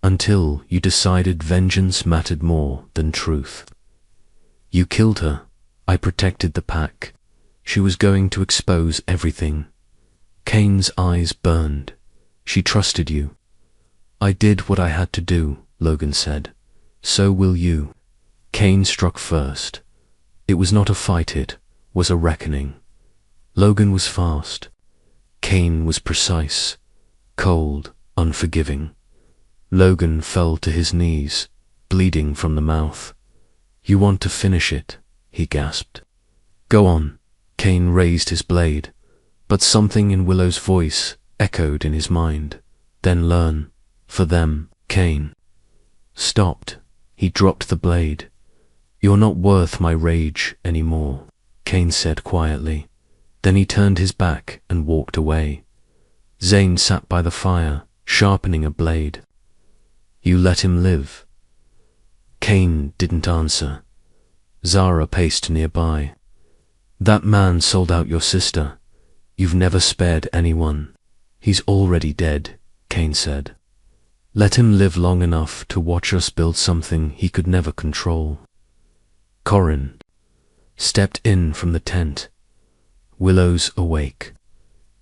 Until you decided vengeance mattered more than truth. You killed her. I protected the pack. She was going to expose everything. Kane's eyes burned. She trusted you. I did what I had to do, Logan said. So will you. Kane struck first. It was not a fight, it was a reckoning. Logan was fast. Kane was precise, cold, unforgiving. Logan fell to his knees, bleeding from the mouth. You want to finish it, he gasped. Go on. Kane raised his blade, but something in Willow's voice echoed in his mind. Then learn. For them, Kane. Stopped. He dropped the blade. You're not worth my rage anymore, Kane said quietly. Then he turned his back and walked away. Zane sat by the fire, sharpening a blade. You let him live. Kane didn't answer. Zara paced nearby. That man sold out your sister. You've never spared anyone. He's already dead, Kane said. Let him live long enough to watch us build something he could never control. Corin stepped in from the tent. Willow's awake.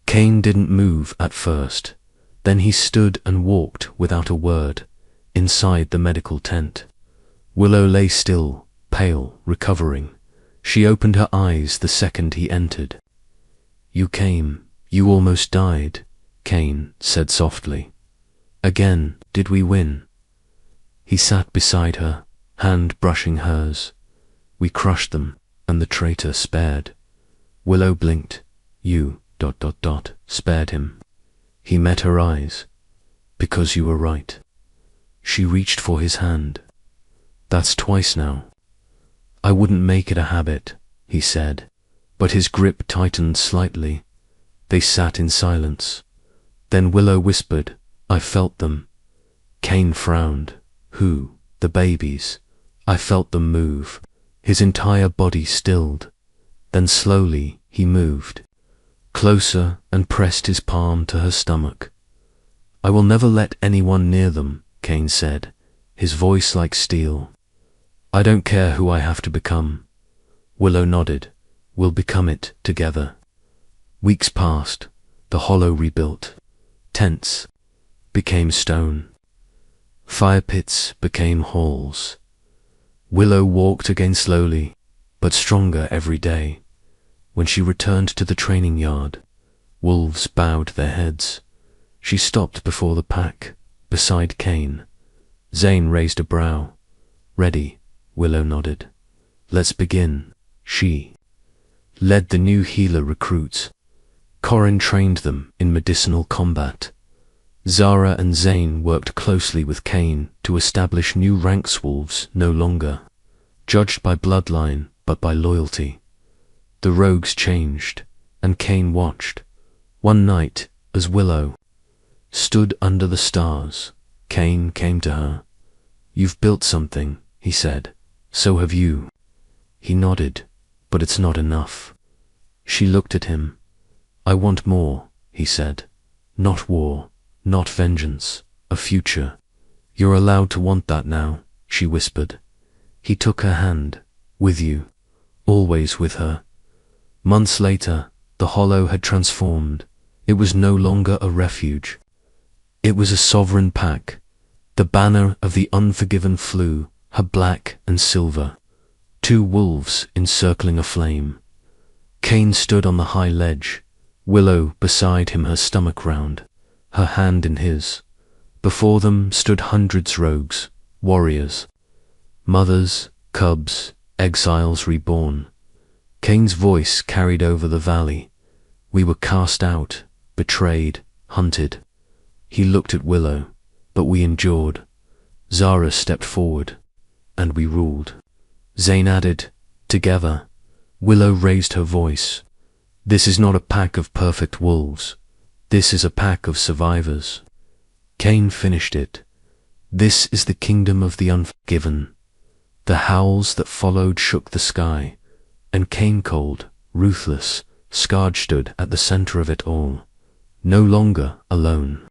Kane didn't move at first. Then he stood and walked without a word, inside the medical tent. Willow lay still, pale, recovering. She opened her eyes the second he entered. "You came. You almost died," Kane said softly. "Again, did we win?" He sat beside her, hand brushing hers. "We crushed them, and the traitor spared." Willow blinked. "You ... spared him." He met her eyes. "Because you were right." She reached for his hand. "That's twice now." "I wouldn't make it a habit," he said, but his grip tightened slightly. They sat in silence. Then Willow whispered, "I felt them." Kane frowned. "Who?" "The babies." "I felt them move." His entire body stilled. Then slowly he moved closer and pressed his palm to her stomach. "I will never let anyone near them," Kane said, his voice like steel. "I don't care who I have to become." Willow nodded. "We'll become it together." Weeks passed. The hollow rebuilt. Tents became stone. Fire pits became halls. Willow walked again slowly, but stronger every day. When she returned to the training yard, wolves bowed their heads. She stopped before the pack, beside Kane. Zane raised a brow. "Ready," Willow nodded. "Let's begin." She led the new healer recruits. Corin trained them in medicinal combat. Zara and Zane worked closely with Kane to establish new ranks. Wolves no longer judged by bloodline, but by loyalty. The rogues changed, and Kane watched. One night, as Willow stood under the stars, Kane came to her. "You've built something," he said. "So have you." He nodded. "But it's not enough." She looked at him. "I want more," he said. "Not war, not vengeance, a future." "You're allowed to want that now," she whispered. He took her hand. "With you. Always with her." Months later, the hollow had transformed. It was no longer a refuge. It was a sovereign pack. The banner of the unforgiven flew, her black and silver. 2 wolves encircling a flame. Kane stood on the high ledge, Willow beside him, her stomach round, her hand in his. Before them stood hundreds rogues, warriors, mothers, cubs, exiles reborn. Kane's voice carried over the valley. "We were cast out, betrayed, hunted." He looked at Willow. "But we endured." Zara stepped forward. "And we ruled." Zane added, "Together." Willow raised her voice. "This is not a pack of perfect wolves. This is a pack of survivors." Kane finished it. "This is the kingdom of the unforgiven." The howls that followed shook the sky, and Kane, cold, ruthless, scarred, stood at the center of it all, no longer alone.